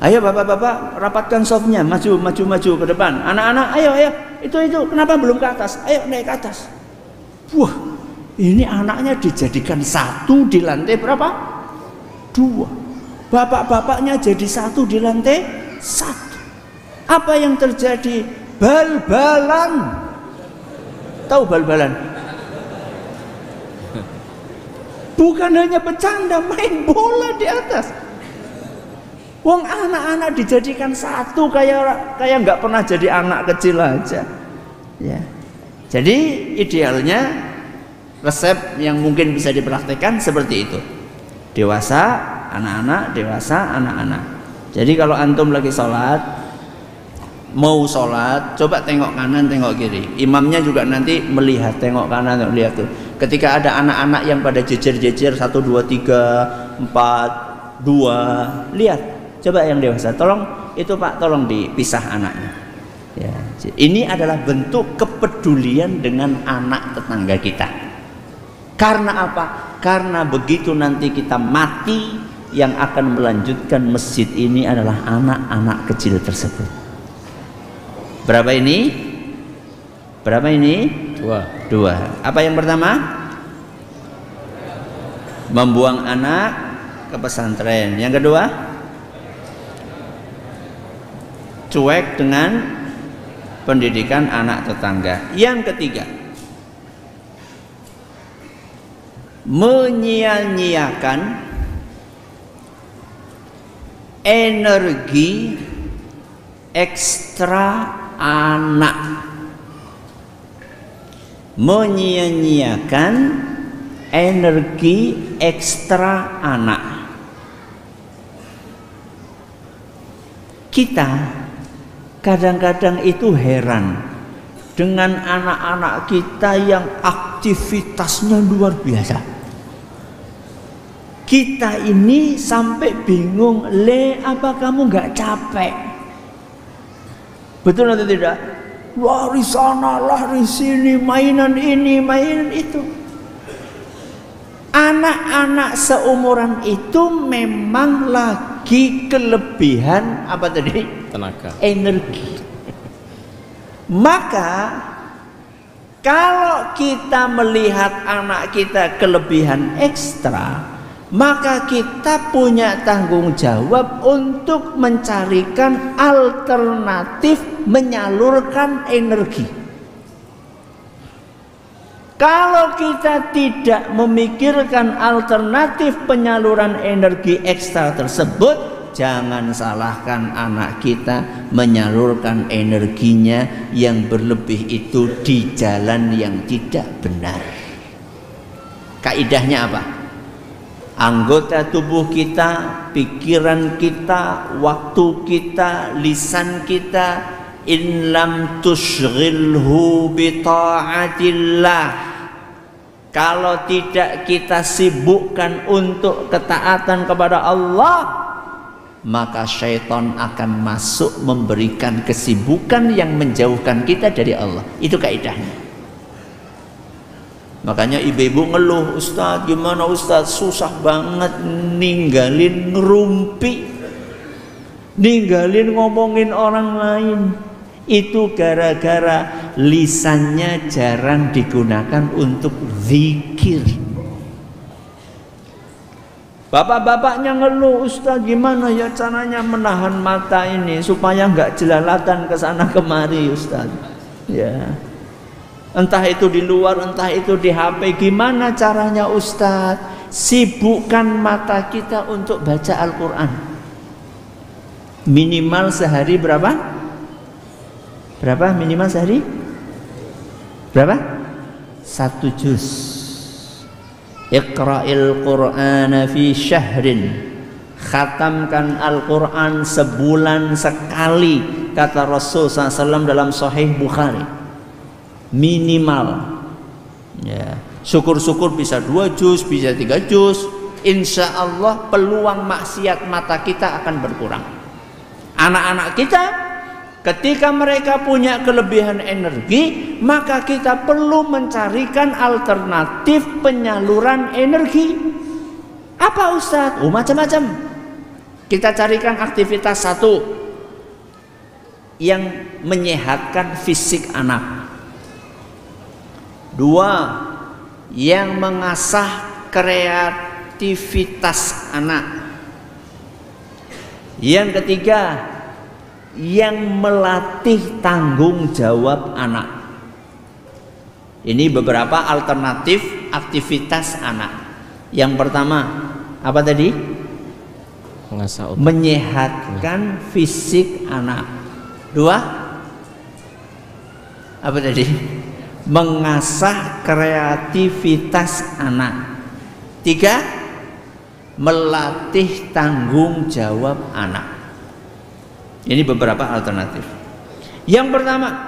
Ayo bapak-bapak rapatkan softnya, maju ke depan. Anak-anak, ayo, itu kenapa belum ke atas? Ayo naik ke atas. Wah, ini anaknya dijadikan 1 di lantai berapa? 2. Bapak-bapaknya jadi 1 di lantai 1. Apa yang terjadi? Bal-balan. Tahu bal-balan? Bukan hanya bercanda, main bola di atas. Wong anak-anak dijadikan 1 kayak nggak pernah jadi anak kecil aja. Ya. Jadi idealnya resep yang mungkin bisa dipraktekkan seperti itu. Dewasa, anak-anak, dewasa, anak-anak. Jadi kalau antum lagi sholat, mau sholat, coba tengok kanan, tengok kiri. Imamnya juga nanti melihat, tengok kanan, tengok lihat tuh. Ketika ada anak-anak yang pada jejer-jejer 1, 2, 3, 4, 2, lihat. Coba yang dewasa, tolong itu Pak, tolong dipisah anaknya. Ya, ini adalah bentuk kepedulian dengan anak tetangga kita. Karena apa? Karena begitu nanti kita mati, yang akan melanjutkan masjid ini adalah anak-anak kecil tersebut. Berapa ini? Berapa ini? Dua. Apa yang pertama? Membuang anak ke pesantren. Yang kedua? Cuek dengan pendidikan anak tetangga. Yang ketiga, menyia-nyiakan energi ekstra anak. Menyia-nyiakan energi ekstra anak. Kita kadang-kadang itu heran dengan anak-anak kita yang aktivitasnya luar biasa. Kita ini sampai bingung, apa kamu nggak capek? Betul atau tidak? Lari sana, lari sini, mainan ini, mainan itu. Anak-anak seumuran itu memang lagi kelebihan apa tadi? Tenaga. Energi. Maka kalau kita melihat anak kita kelebihan ekstra, maka kita punya tanggung jawab untuk mencarikan alternatif menyalurkan energi. Kalau kita tidak memikirkan alternatif penyaluran energi ekstra tersebut, jangan salahkan anak kita menyalurkan energinya yang berlebih itu di jalan yang tidak benar. Kaidahnya apa? Anggota tubuh kita, pikiran kita, waktu kita, lisan kita, in lam tushghilhu bi ta'atillah, kalau tidak kita sibukkan untuk ketaatan kepada Allah, maka syaitan akan masuk memberikan kesibukan yang menjauhkan kita dari Allah. Itu kaidahnya. Makanya ibu-ibu ngeluh, Ustaz, gimana Ustaz, susah banget ninggalin ngerumpi, ninggalin ngomongin orang lain. Itu gara-gara lisannya jarang digunakan untuk zikir. Bapak-bapaknya ngeluh, Ustaz, gimana ya caranya menahan mata ini supaya nggak jelalatan ke sana kemari, Ustaz. Ya. Entah itu di luar, entah itu di HP. Gimana caranya, Ustaz? Sibukkan mata kita untuk baca Al-Quran. Minimal sehari berapa? Berapa minimal sehari? Berapa? 1 juz. Iqra'il Qur'ana fi syahrin. Khatamkan Al-Quran sebulan sekali, kata Rasul SAW dalam Sahih Bukhari. Minimal. Ya, syukur-syukur bisa 2 juz, bisa 3 juz. Insya Allah peluang maksiat mata kita akan berkurang. Anak-anak kita ketika mereka punya kelebihan energi, maka kita perlu mencarikan alternatif penyaluran energi. Apa, Ustaz? Oh, macam-macam. Kita carikan aktivitas satu yang menyehatkan fisik anak. 2, yang mengasah kreativitas anak. Yang ketiga, yang melatih tanggung jawab anak. Ini beberapa alternatif aktivitas anak. Yang pertama, apa tadi? Mengasah otak. Menyehatkan fisik anak. 2, apa tadi? Mengasah kreativitas anak. 3, melatih tanggung jawab anak. Ini beberapa alternatif. Yang pertama,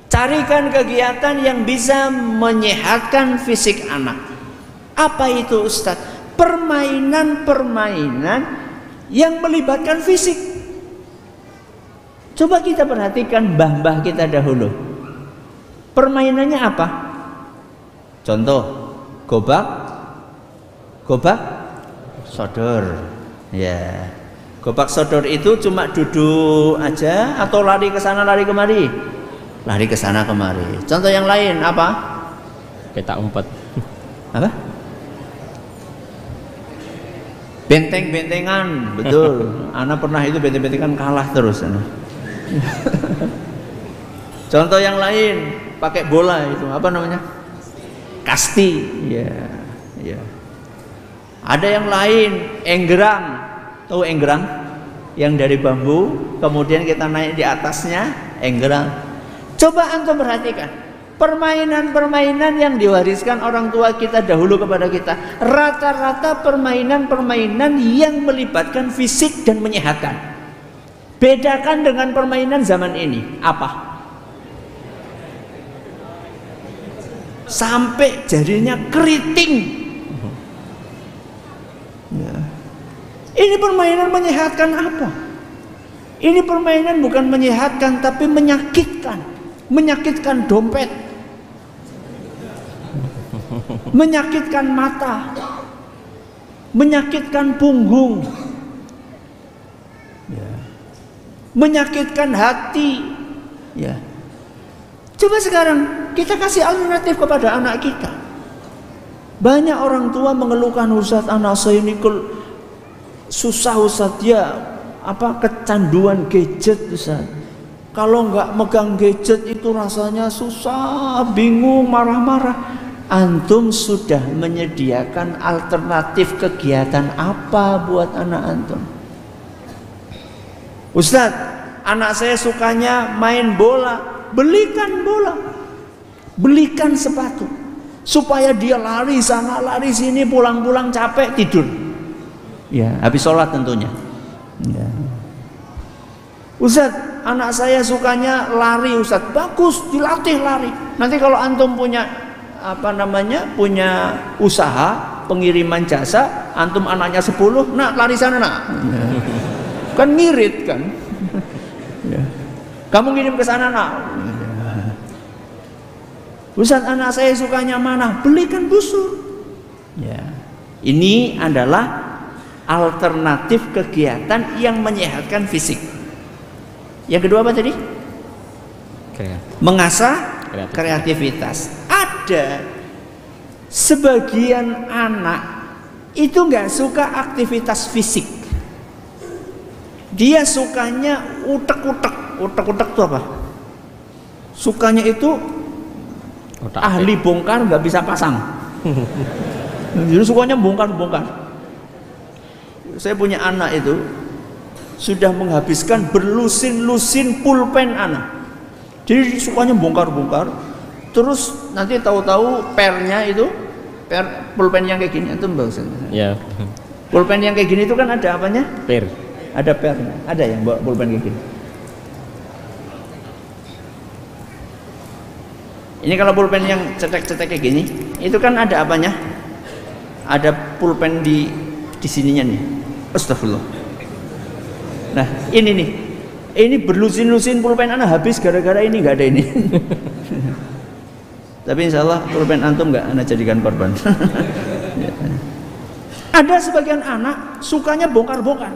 carikan kegiatan yang bisa menyehatkan fisik anak. Apa itu, Ustaz? Permainan-permainan yang melibatkan fisik. Coba kita perhatikan mbah-mbah kita dahulu. Permainannya apa? Contoh, Gobak sodor. Ya. Gobak sodor itu cuma duduk aja atau lari ke sana lari kemari? Lari ke sana kemari. Contoh yang lain apa? Petak umpet. Apa? Benteng-bentengan, betul. Ana pernah itu benteng-bentengan kalah terus. Contoh yang lain, pakai bola itu apa namanya? Kasti. Ya, ya. Ada yang lain, enggerang. Tahu enggerang? Yang dari bambu, kemudian kita naik di atasnya, enggerang. Coba antum perhatikan, permainan-permainan yang diwariskan orang tua kita dahulu kepada kita, rata-rata permainan-permainan yang melibatkan fisik dan menyehatkan. Bedakan dengan permainan zaman ini, apa? Sampai jarinya keriting. Ya. Ini permainan menyehatkan apa? Ini permainan bukan menyehatkan tapi menyakitkan. Menyakitkan dompet, menyakitkan mata, menyakitkan punggung, ya. Menyakitkan hati. Ya. Coba sekarang kita kasih alternatif kepada anak kita. Banyak orang tua mengeluhkan, Ustaz, anak saya ini susah Ustaz, ya kecanduan gadget Ustaz. Kalau nggak megang gadget itu rasanya susah, bingung, marah-marah. Antum sudah menyediakan alternatif kegiatan apa buat anak antum? Ustaz, anak saya sukanya main bola. Belikan bola, belikan sepatu, supaya dia lari sana lari sini, pulang-pulang capek tidur. Ya, habis sholat tentunya. Ya. Ustaz, anak saya sukanya lari Ustaz. Bagus, dilatih lari. Nanti kalau antum punya punya usaha pengiriman jasa, antum anaknya 10, nak lari sana nak. Kan ngirit kan. Kamu ngirim ke sana nak. Ustaz, anak saya sukanya mana? Belikan busur. Ya. Ini adalah alternatif kegiatan yang menyehatkan fisik. Yang kedua apa tadi? Mengasah kreativitas. Ada sebagian anak itu nggak suka aktivitas fisik. Dia sukanya utek-utek. Utek-utek itu apa? Sukanya itu ahli bongkar nggak bisa pasang. Jadi sukanya bongkar-bongkar. Saya punya anak itu sudah menghabiskan berlusin-lusin pulpen anak. Jadi sukanya bongkar-bongkar. Terus nanti tahu-tahu pernya itu pulpen yang kayak gini, itu bagus. Ya. Pulpen yang kayak gini itu kan ada apanya? Per. Ada pernya. Ada yang bawa pulpen kayak gini. Ini kalau pulpen yang cetek-cetek kayak gini, itu kan ada apanya? Ada pulpen di sininya nih. Astagfirullah. Nah, ini nih. Ini berlusin-lusin pulpen anak habis gara-gara ini, nggak ada ini. Tapi insya Allah pulpen antum nggak anak jadikan korban. Ada sebagian anak sukanya bongkar-bongkar.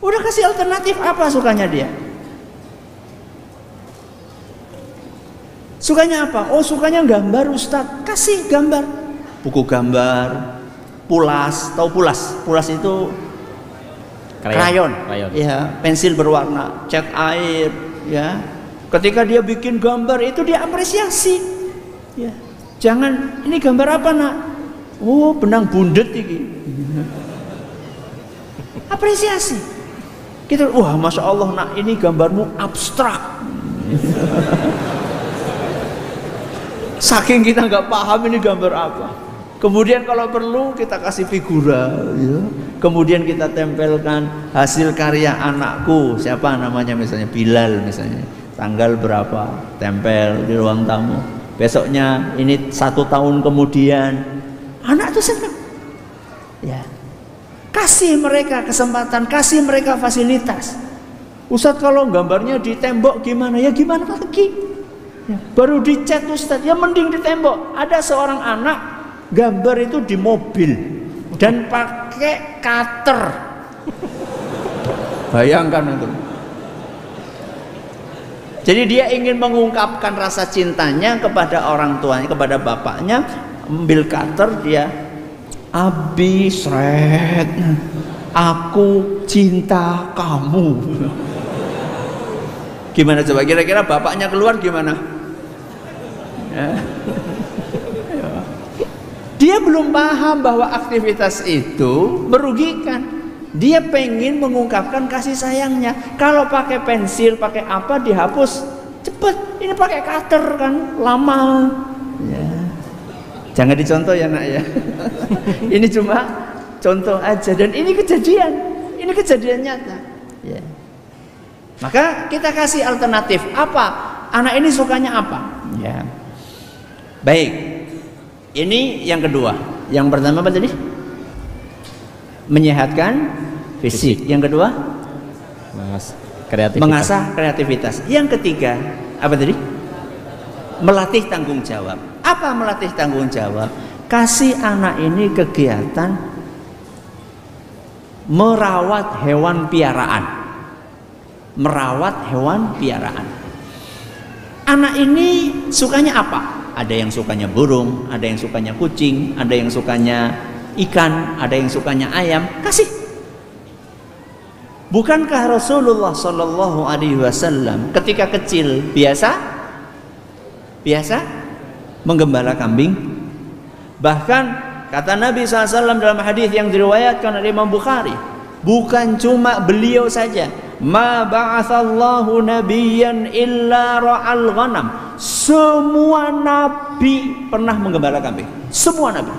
Udah kasih alternatif apa sukanya dia? Sukanya apa? Oh, sukanya gambar Ustaz. Kasih gambar. Buku gambar, pulas, tahu pulas? Pulas itu krayon. Ya, pensil berwarna, cat air, ya. Ketika dia bikin gambar itu dia apresiasi. Ya. Jangan, ini gambar apa, Nak? Oh, benang bundet ini. Apresiasi. Kita, wah, Masya Allah, Nak, ini gambarmu abstrak. Saking kita nggak paham ini gambar apa. Kemudian kalau perlu kita kasih figura, ya. Kemudian kita tempelkan hasil karya anakku, siapa namanya misalnya Bilal misalnya, tanggal berapa, tempel di ruang tamu. Besoknya ini 1 tahun kemudian, anak itu senang. Ya. Kasih mereka kesempatan, kasih mereka fasilitas. Ustadz, kalau gambarnya di tembok gimana? Ya gimana lagi? Ya, baru dicat Ustadz, ya mending di tembok. Ada seorang anak gambar itu di mobil dan pakai cutter. Bayangkan itu. Jadi dia ingin mengungkapkan rasa cintanya kepada orang tuanya, kepada bapaknya, ambil cutter dia, Abi sret, aku cinta kamu. Gimana coba kira-kira bapaknya keluar gimana? Ya. Dia belum paham bahwa aktivitas itu merugikan. Dia pengen mengungkapkan kasih sayangnya. Kalau pakai pensil, pakai apa dihapus cepet. Ini pakai cutter kan lama. Ya. Jangan dicontoh ya nak ya. Ini cuma contoh aja dan ini kejadian nyata. Ya. Maka kita kasih alternatif apa? Anak ini sukanya apa? Ya. Baik. Ini yang kedua. Yang pertama apa tadi? Menyehatkan fisik. Yang kedua? Mengasah kreativitas. Yang ketiga apa tadi? Melatih tanggung jawab. Apa melatih tanggung jawab? Kasih anak ini kegiatan merawat hewan piaraan. Merawat hewan piaraan. Anak ini sukanya apa? Ada yang sukanya burung, ada yang sukanya kucing, ada yang sukanya ikan, ada yang sukanya ayam. Kasih. Bukankah Rasulullah Shallallahu Alaihi Wasallam ketika kecil biasa menggembala kambing? Bahkan kata Nabi SAW dalam hadis yang diriwayatkan oleh Imam Bukhari, bukan cuma beliau saja, ma ba'atsallahu nabiyyan illa ra'al ghanam. Semua nabi pernah menggembala kambing. Semua nabi.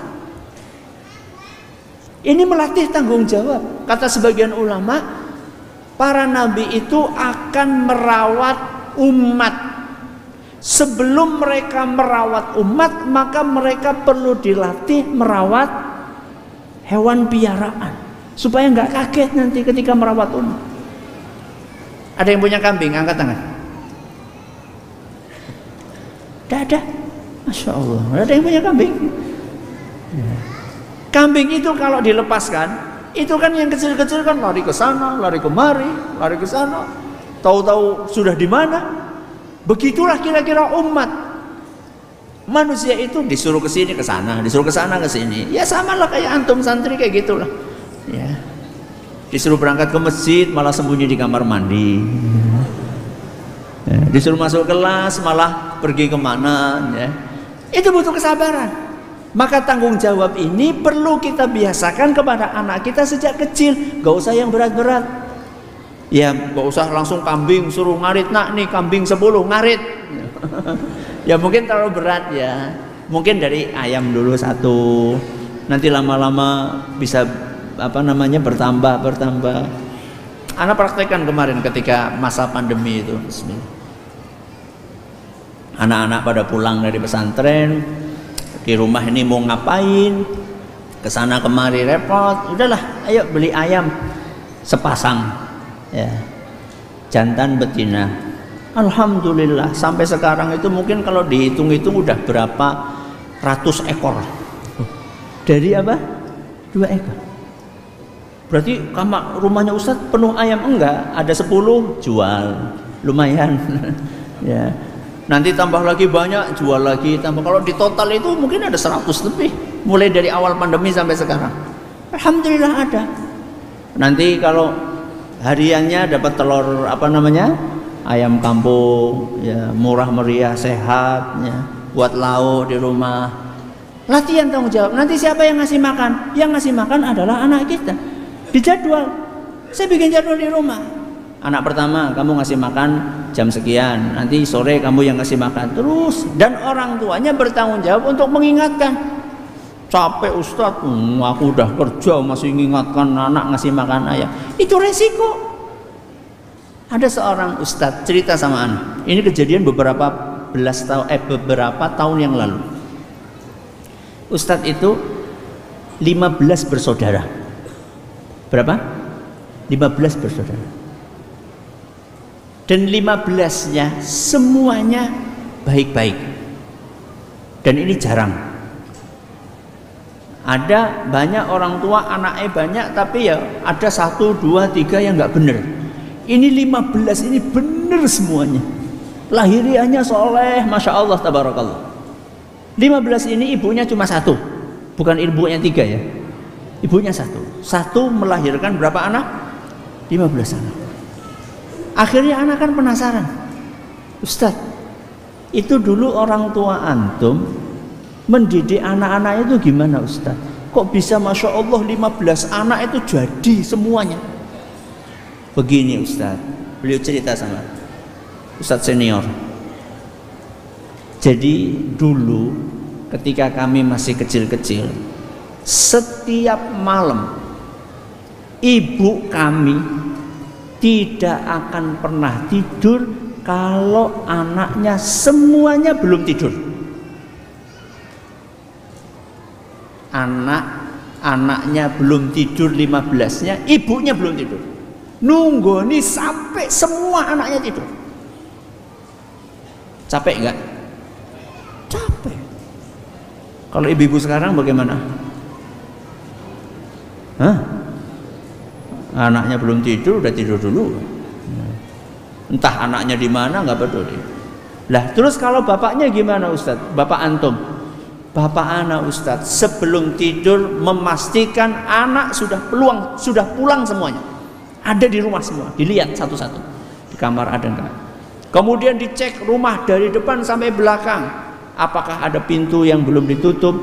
Ini melatih tanggung jawab. Kata sebagian ulama, para nabi itu akan merawat umat. Sebelum mereka merawat umat, maka mereka perlu dilatih merawat hewan piaraan supaya nggak kaget nanti ketika merawat umat. Ada yang punya kambing? Angkat tangan. Tidak ada. Masya Allah. Ada yang punya kambing? Kambing itu kalau dilepaskan, itu kan yang kecil-kecil kan lari ke sana, lari kemari, lari ke sana. Tahu-tahu sudah di mana? Begitulah kira-kira umat. Manusia itu disuruh ke sini ke sana, disuruh ke sana ke sini. Ya samalah kayak antum santri kayak gitulah. Ya. Disuruh berangkat ke masjid malah sembunyi di kamar mandi. Ya. Disuruh masuk kelas malah pergi kemana. Ya. Itu butuh kesabaran. Maka tanggung jawab ini perlu kita biasakan kepada anak kita sejak kecil. Gak usah yang berat-berat. Ya gak usah langsung kambing suruh ngarit, nak nih kambing 10 ngarit. Ya mungkin terlalu berat ya. Mungkin dari ayam dulu 1. Nanti lama-lama bisa bertambah. Anak praktekkan kemarin ketika masa pandemi itu. Anak-anak pada pulang dari pesantren, di rumah ini mau ngapain, kesana kemari repot. Udahlah, ayo beli ayam sepasang, ya, jantan betina. Alhamdulillah sampai sekarang itu mungkin kalau dihitung-hitung udah berapa ratus ekor. Dari apa? 2 ekor. Berarti kamar rumahnya Ustaz penuh ayam? Enggak, ada 10 jual, lumayan. Ya. Nanti tambah lagi banyak, jual lagi, tambah. Kalau di total itu mungkin ada 100 lebih, mulai dari awal pandemi sampai sekarang. Alhamdulillah ada. Nanti kalau hariannya dapat telur ayam kampung, ya, murah meriah, sehat, ya, buat lauk di rumah. Latihan tanggung jawab. Nanti siapa yang ngasih makan? Yang ngasih makan adalah anak kita. Dijadwal. Saya bikin jadwal di rumah. Anak pertama kamu ngasih makan jam sekian, nanti sore kamu yang ngasih makan terus. Dan orang tuanya bertanggung jawab untuk mengingatkan. Capek Ustadz, aku udah kerja masih mengingatkan anak ngasih makan ayam. Itu resiko. Ada seorang Ustadz cerita sama anak. Ini kejadian beberapa tahun yang lalu. Ustadz itu 15 bersaudara. Berapa? 15 bersaudara. Dan 15-nya semuanya baik-baik. Dan ini jarang. Ada banyak orang tua anaknya banyak, tapi ya ada 1, 2, 3 yang nggak bener. Ini 15 ini bener semuanya. Lahiriahnya soleh, masya Allah, tabarakallah. 15 ini ibunya cuma 1, bukan ibunya 3 ya. Ibunya 1 melahirkan berapa anak? 15 anak. Akhirnya anak kan penasaran, Ustaz, itu dulu orang tua antum mendidik anak-anak itu gimana Ustaz? Kok bisa masya Allah 15 anak itu jadi semuanya? Begini Ustaz, beliau cerita sama Ustaz senior. Jadi dulu ketika kami masih kecil-kecil, setiap malam ibu kami tidak akan pernah tidur kalau anaknya semuanya belum tidur. Anaknya belum tidur 15-nya, ibunya belum tidur. Nunggu nih sampai semua anaknya tidur. Capek enggak? Capek. Kalau ibu-ibu sekarang bagaimana? Hah? Anaknya belum tidur udah tidur dulu. Entah anaknya di mana nggak peduli. Lah terus kalau bapaknya gimana Ustaz? Bapak antum, bapak anak Ustaz sebelum tidur memastikan anak sudah pulang semuanya, ada di rumah semua, dilihat satu-satu di kamar ada enggak. Kemudian dicek rumah dari depan sampai belakang, apakah ada pintu yang belum ditutup,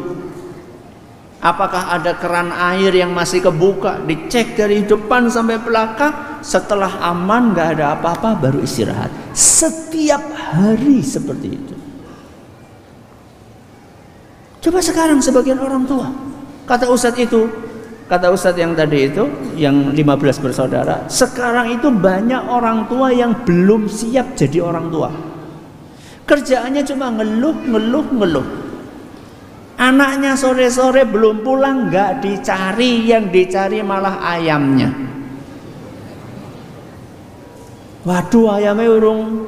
apakah ada keran air yang masih kebuka, dicek dari depan sampai belakang. Setelah aman nggak ada apa-apa baru istirahat. Setiap hari seperti itu. Coba sekarang sebagian orang tua, kata Ustadz yang tadi itu, yang 15 bersaudara, sekarang itu banyak orang tua yang belum siap jadi orang tua. Kerjaannya cuma ngeluh. Anaknya sore-sore belum pulang, nggak dicari, yang dicari malah ayamnya. Waduh, ayamnya urung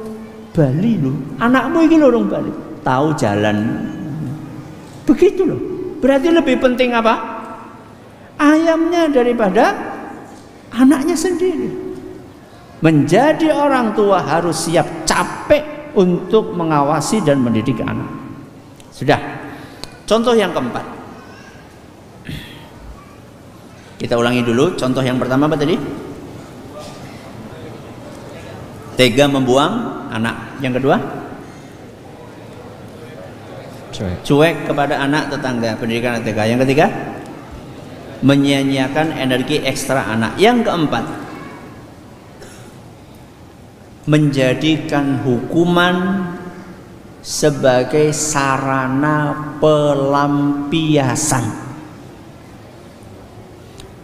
bali loh. Anakmu ini urung bali, tahu jalan. Begitu loh. Berarti lebih penting apa? Ayamnya daripada anaknya sendiri. Menjadi orang tua harus siap capek untuk mengawasi dan mendidik anak. Sudah. Contoh yang keempat. Kita ulangi dulu. Contoh yang pertama apa tadi? Tega membuang anak. Yang kedua? Cuek kepada anak tetangga. Pendidikan tega. Yang ketiga? Menyia-nyiakan energi ekstra anak. Yang keempat, menjadikan hukuman sebagai sarana pelampiasan.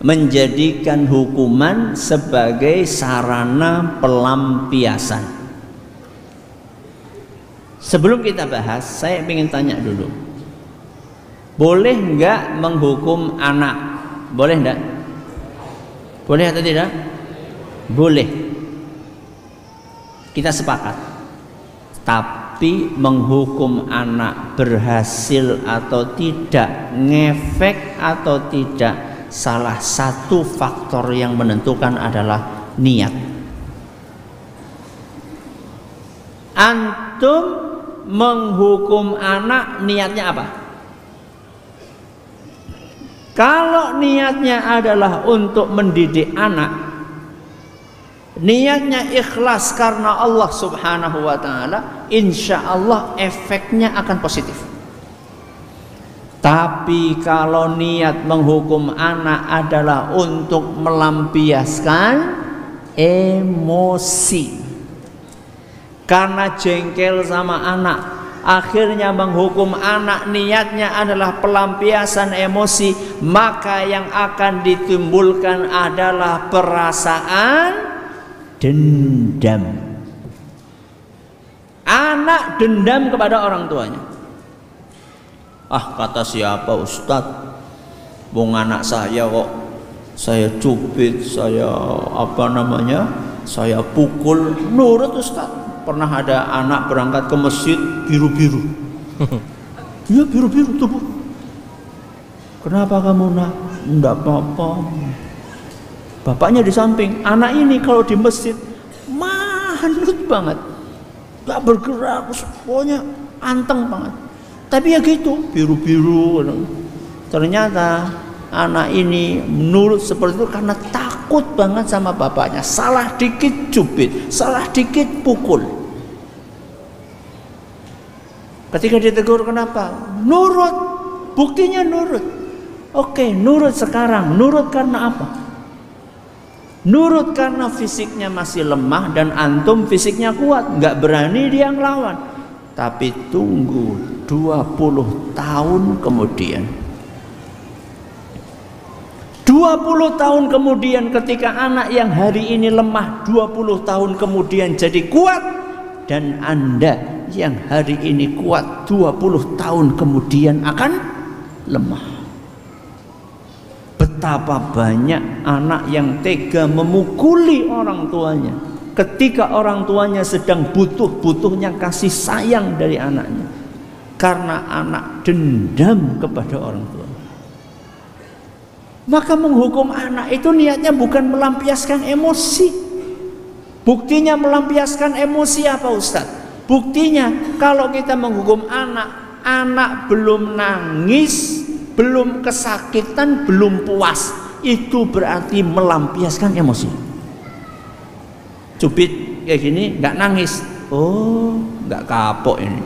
Menjadikan hukuman sebagai sarana pelampiasan. Sebelum kita bahas, saya ingin tanya dulu, boleh nggak menghukum anak? Boleh enggak? Boleh atau tidak? Boleh. Kita sepakat. Tapi menghukum anak berhasil atau tidak, ngefek atau tidak, salah satu faktor yang menentukan adalah niat. Antum menghukum anak niatnya apa? Kalau niatnya adalah untuk mendidik anak, niatnya ikhlas karena Allah Subhanahu wa ta'ala, insya Allah efeknya akan positif. Tapi kalau niat menghukum anak adalah untuk melampiaskan emosi, karena jengkel sama anak, akhirnya menghukum anak, niatnya adalah pelampiasan emosi, maka yang akan ditimbulkan adalah perasaan dendam. Anak dendam kepada orang tuanya. Ah, kata siapa Ustadz, wong anak saya kok saya cubit, saya saya pukul. Nurut Ustadz. Pernah ada anak berangkat ke masjid biru-biru. Iya biru-biru tuh Bu. Kenapa kamu nak? Enggak apa-apa. Bapaknya di samping. Anak ini kalau di masjid manut banget, gak bergerak, pokoknya anteng banget. Tapi ya gitu, biru-biru. Ternyata anak ini menurut seperti itu karena takut banget sama bapaknya. Salah dikit cubit, salah dikit pukul. Ketika ditegur kenapa? Nurut, buktinya nurut. Oke, nurut sekarang. Nurut karena apa? Nurut karena fisiknya masih lemah dan antum fisiknya kuat, nggak berani dia ngelawan. Tapi tunggu 20 tahun kemudian. 20 tahun kemudian ketika anak yang hari ini lemah 20 tahun kemudian jadi kuat, dan Anda yang hari ini kuat 20 tahun kemudian akan lemah. Betapa banyak anak yang tega memukuli orang tuanya ketika orang tuanya sedang butuhnya kasih sayang dari anaknya, karena anak dendam kepada orang tua. Maka menghukum anak itu niatnya bukan melampiaskan emosi. Buktinya melampiaskan emosi apa Ustaz? Buktinya kalau kita menghukum anak, anak belum nangis, belum kesakitan, belum puas, itu berarti melampiaskan emosi. Cubit kayak gini nggak nangis, oh nggak kapok ini.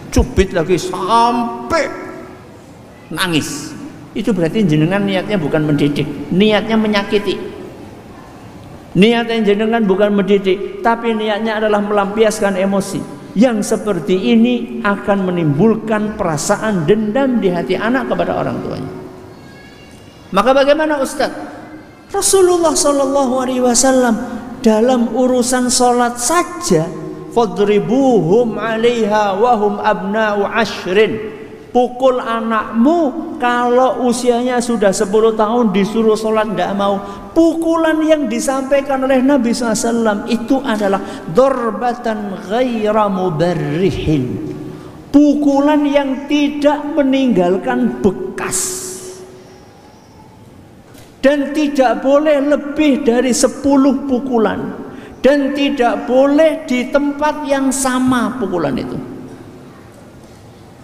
Cubit lagi sampai nangis, itu berarti jenengan niatnya bukan mendidik, niatnya menyakiti. Niatnya jenengan bukan mendidik, tapi niatnya adalah melampiaskan emosi. Yang seperti ini akan menimbulkan perasaan dendam di hati anak kepada orang tuanya. Maka bagaimana Ustaz? Rasulullah SAW dalam urusan sholat saja, fadribuhum 'alaiha wahum abna'u 'ashrin. Pukul anakmu kalau usianya sudah 10 tahun, disuruh sholat tidak mau. Pukulan yang disampaikan oleh Nabi SAW itu adalah dorbatan ghaira mubarrihin, pukulan yang tidak meninggalkan bekas, dan tidak boleh lebih dari 10 pukulan, dan tidak boleh di tempat yang sama pukulan itu.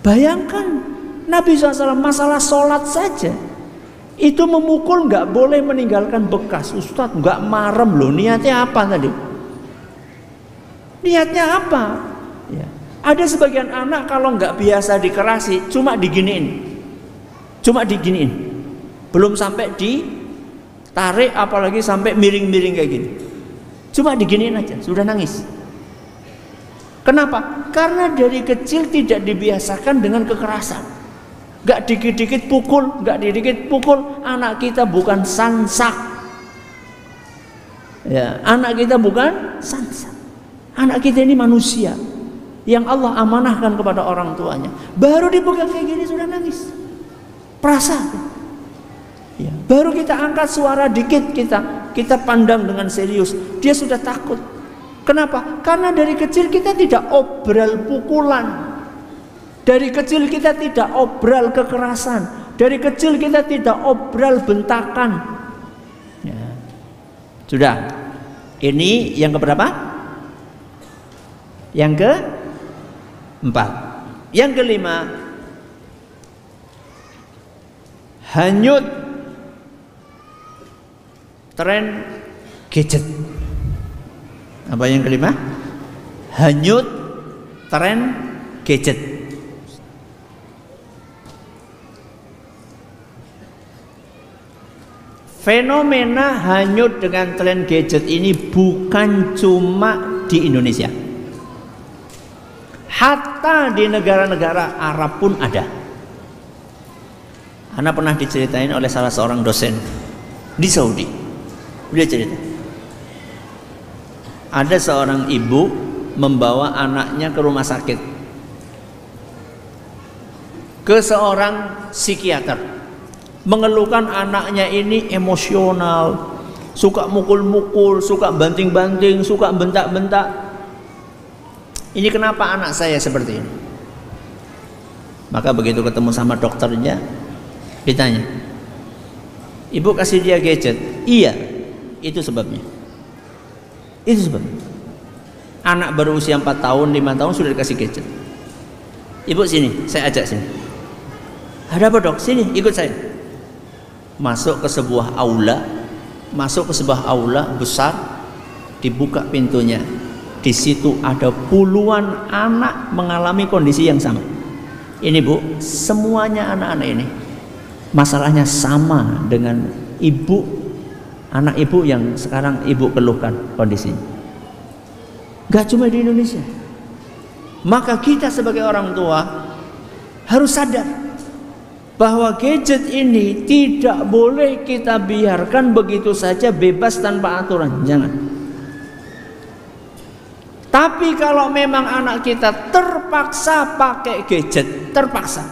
Bayangkan Nabi SAW masalah sholat saja itu memukul, nggak boleh meninggalkan bekas. Ustadz nggak marem loh, niatnya apa tadi? Niatnya apa? Ya. Ada sebagian anak kalau nggak biasa dikerasi, cuma diginiin, belum sampai ditarik, apalagi sampai miring-miring kayak gini, cuma diginiin aja sudah nangis. Kenapa? Karena dari kecil tidak dibiasakan dengan kekerasan. Gak dikit-dikit pukul, anak kita bukan sansak. Ya, anak kita bukan sansak. Anak kita ini manusia yang Allah amanahkan kepada orang tuanya. Baru dipegang kayak gini sudah nangis. Perasaan. Ya, baru kita angkat suara dikit, kita pandang dengan serius, dia sudah takut. Kenapa? Karena dari kecil kita tidak obral pukulan, dari kecil kita tidak obral kekerasan, dari kecil kita tidak obral bentakan. Ya. Sudah. Ini yang keberapa? Yang keempat. Yang kelima, hanyut tren gadget. Apa yang kelima? Hanyut tren gadget. Fenomena hanyut dengan tren gadget ini bukan cuma di Indonesia, hatta di negara-negara Arab pun ada. Ana pernah diceritain oleh salah seorang dosen di Saudi. Dia cerita, ada seorang ibu membawa anaknya ke rumah sakit, ke seorang psikiater, mengeluhkan anaknya ini emosional, suka mukul-mukul, suka banting-banting, suka bentak-bentak. Ini kenapa anak saya seperti ini? Maka begitu ketemu sama dokternya, Ditanya, ibu kasih dia gadget? Iya, itu sebabnya. Itu sebabnya. Anak baru usia 4 tahun, 5 tahun sudah dikasih gadget. Ibu sini, saya ajak sini. Ada apa dok? Sini, ikut saya. Masuk ke sebuah aula besar, dibuka pintunya. Di situ ada puluhan anak mengalami kondisi yang sama. Ini bu, semuanya anak-anak ini masalahnya sama dengan ibu, anak ibu yang sekarang ibu keluhkan kondisinya. Gak cuma di Indonesia. Maka kita sebagai orang tua harus sadar bahwa gadget ini tidak boleh kita biarkan begitu saja bebas tanpa aturan. Jangan. Tapi kalau memang anak kita terpaksa pakai gadget, terpaksa,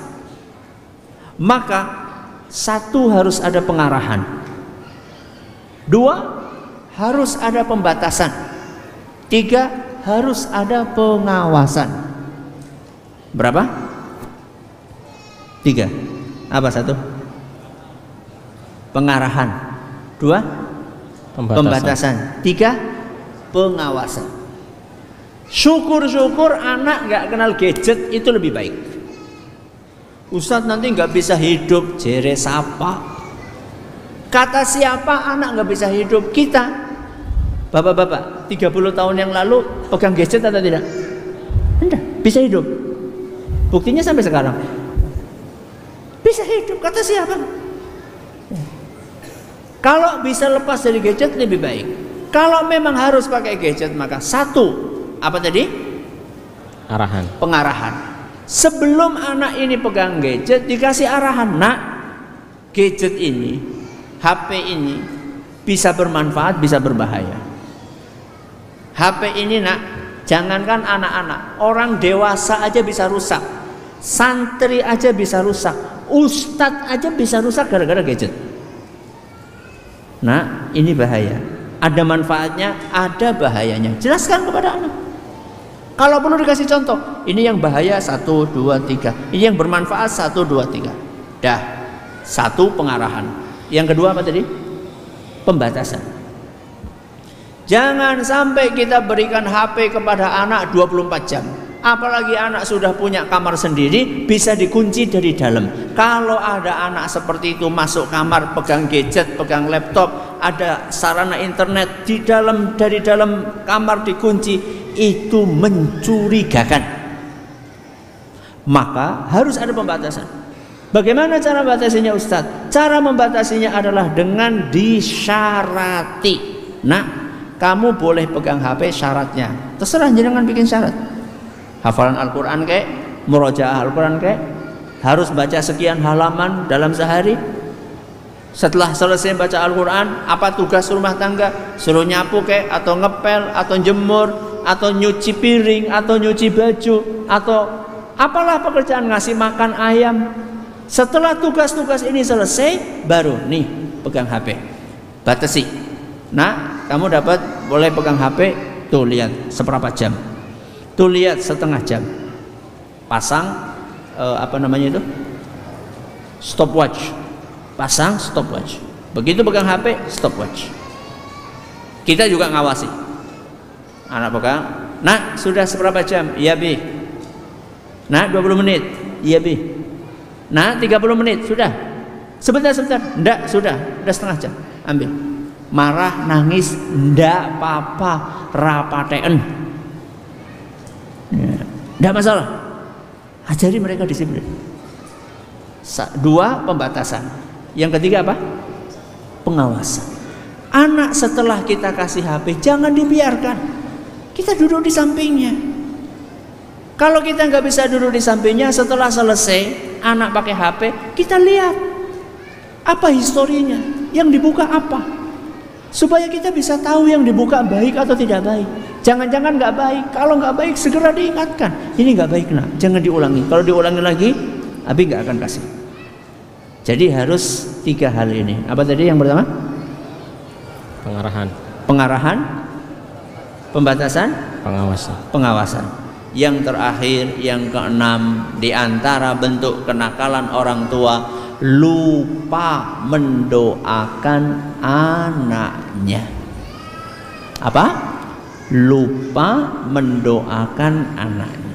maka satu, harus ada pengarahan. Dua, harus ada pembatasan. Tiga, harus ada pengawasan. Berapa? Tiga. Apa satu? Pengarahan. Dua, pembatasan. Tiga, pengawasan. Syukur-syukur anak nggak kenal gadget, itu lebih baik. Ustadz nanti nggak bisa hidup, jere sapa? Kata siapa anak nggak bisa hidup? Kita, bapak-bapak, 30 tahun yang lalu pegang gadget atau tidak? Tidak, bisa hidup. Buktinya sampai sekarang bisa hidup. Kata siapa? Kalau bisa lepas dari gadget lebih baik. Kalau memang harus pakai gadget, maka satu, apa tadi? Arahan. Pengarahan. Sebelum anak ini pegang gadget, dikasih arahan, nak, gadget ini, HP ini bisa bermanfaat, bisa berbahaya. HP ini nak, jangankan anak-anak, orang dewasa aja bisa rusak, santri aja bisa rusak, ustadz aja bisa rusak gara-gara gadget. Nah, ini bahaya. Ada manfaatnya, ada bahayanya. Jelaskan kepada anak. Kalau perlu dikasih contoh, ini yang bahaya 1, 2, 3. Ini yang bermanfaat 1, 2, 3. Dah. Satu, pengarahan. Yang kedua apa tadi? Pembatasan. Jangan sampai kita berikan HP kepada anak 24 jam. Apalagi anak sudah punya kamar sendiri, bisa dikunci dari dalam. Kalau ada anak seperti itu masuk kamar, pegang gadget, pegang laptop, ada sarana internet dari dalam kamar dikunci, itu mencurigakan. Maka harus ada pembatasan. Bagaimana cara membatasinya Ustadz? Cara membatasinya adalah dengan disyarati. Nah, kamu boleh pegang HP, syaratnya terserah, jangan bikin syarat. Hafalan Al-Quran kayak, murojaah Al-Quran kayak, harus baca sekian halaman dalam sehari. Setelah selesai baca Al-Quran, apa tugas rumah tangga? Suruh nyapu kayak, atau ngepel, atau jemur, atau nyuci piring, atau nyuci baju, atau apalah pekerjaan, ngasih makan ayam. Setelah tugas-tugas ini selesai, baru nih pegang HP. Batasi. Nah, kamu dapat boleh pegang HP, tuh lihat seberapa jam. Tuh lihat setengah jam. Pasang apa namanya itu? Stopwatch. Pasang stopwatch. Begitu pegang HP, stopwatch. Kita juga ngawasi. Anak pegang, nak sudah seberapa jam? Iya bi. Nak 20 menit? Iya bi. Nak 30 menit? Sudah. Sebentar. Enggak, sudah setengah jam. Ambil. Marah, nangis, enggak apa-apa, rapateen. Enggak masalah. Ajari mereka disiplin. Dua, pembatasan. Yang ketiga apa? Pengawasan. Anak setelah kita kasih HP, jangan dibiarkan. Kita duduk di sampingnya. Kalau kita nggak bisa duduk di sampingnya, setelah selesai anak pakai HP, kita lihat apa historinya, yang dibuka apa, supaya kita bisa tahu yang dibuka baik atau tidak baik. Jangan-jangan nggak baik. Kalau nggak baik, segera diingatkan. Ini nggak baik nak, jangan diulangi. Kalau diulangi lagi, Abi nggak akan kasih. Jadi harus 3 hal ini. Apa tadi yang pertama? Pengarahan, pembatasan, pengawasan. Yang terakhir, yang keenam, di antara bentuk kenakalan orang tua lupa mendoakan anaknya. Apa? Lupa mendoakan anaknya.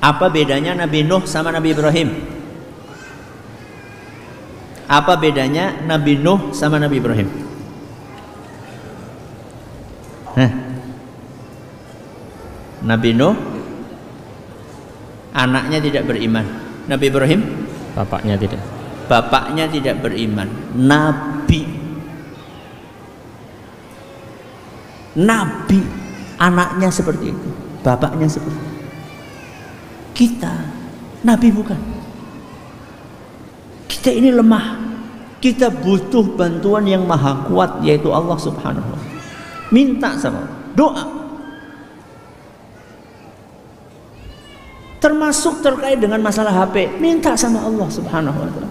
Apa bedanya Nabi Nuh sama Nabi Ibrahim? Apa bedanya Nabi Nuh sama Nabi Ibrahim? Nabi Nuh anaknya tidak beriman. Nabi Ibrahim Bapaknya tidak. bapaknya tidak beriman. Nabi anaknya seperti itu, bapaknya seperti itu. Kita Nabi bukan. Kita ini lemah. Kita butuh bantuan yang maha kuat, yaitu Allah Subhanahu wa ta'ala. Minta sama Allah, doa. Termasuk terkait dengan masalah HP, minta sama Allah Subhanahu wa ta'ala.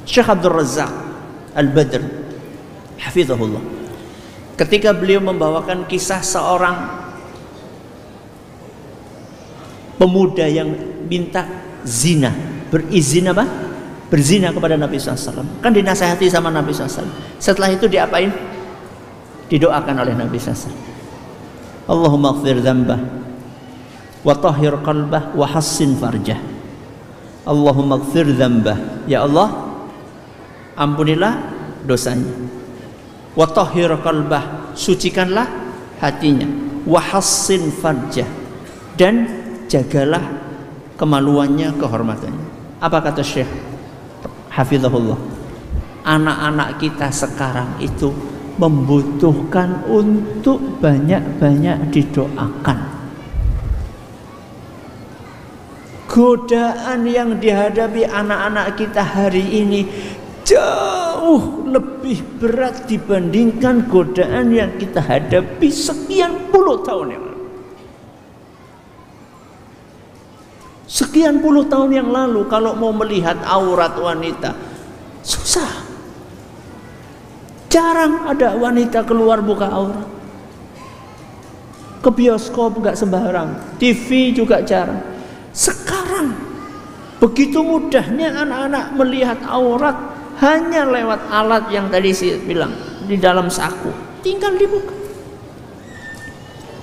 Syekh Abdul Razak Al-Badr hafizahullah, ketika beliau membawakan kisah seorang pemuda yang minta zina, berizin apa? Berzina kepada Nabi SAW. Kan dinasihati sama Nabi SAW. Setelah itu diapain? Didoakan oleh Nabi SAW. Allahumma ighfir dzambah wa tahhir qalbah wa hassin farjah. Allahumma ighfir dzambah, ya Allah ampunilah dosanya. Wa tahhir qalbah, sucikanlah hatinya. Wa hassin farjah, dan jagalah kemaluannya, kehormatannya. Apa kata Syekh hafizahullah? Anak-anak kita sekarang itu membutuhkan untuk banyak-banyak didoakan. Godaan yang dihadapi anak-anak kita hari ini jauh lebih berat dibandingkan godaan yang kita hadapi sekian puluh tahun yang lalu. Sekian puluh tahun yang lalu kalau mau melihat aurat wanita susah. Jarang ada wanita keluar buka aurat. Ke bioskop gak sembarang, TV juga jarang. Sekarang begitu mudahnya anak-anak melihat aurat hanya lewat alat yang tadi saya bilang di dalam saku, tinggal dibuka.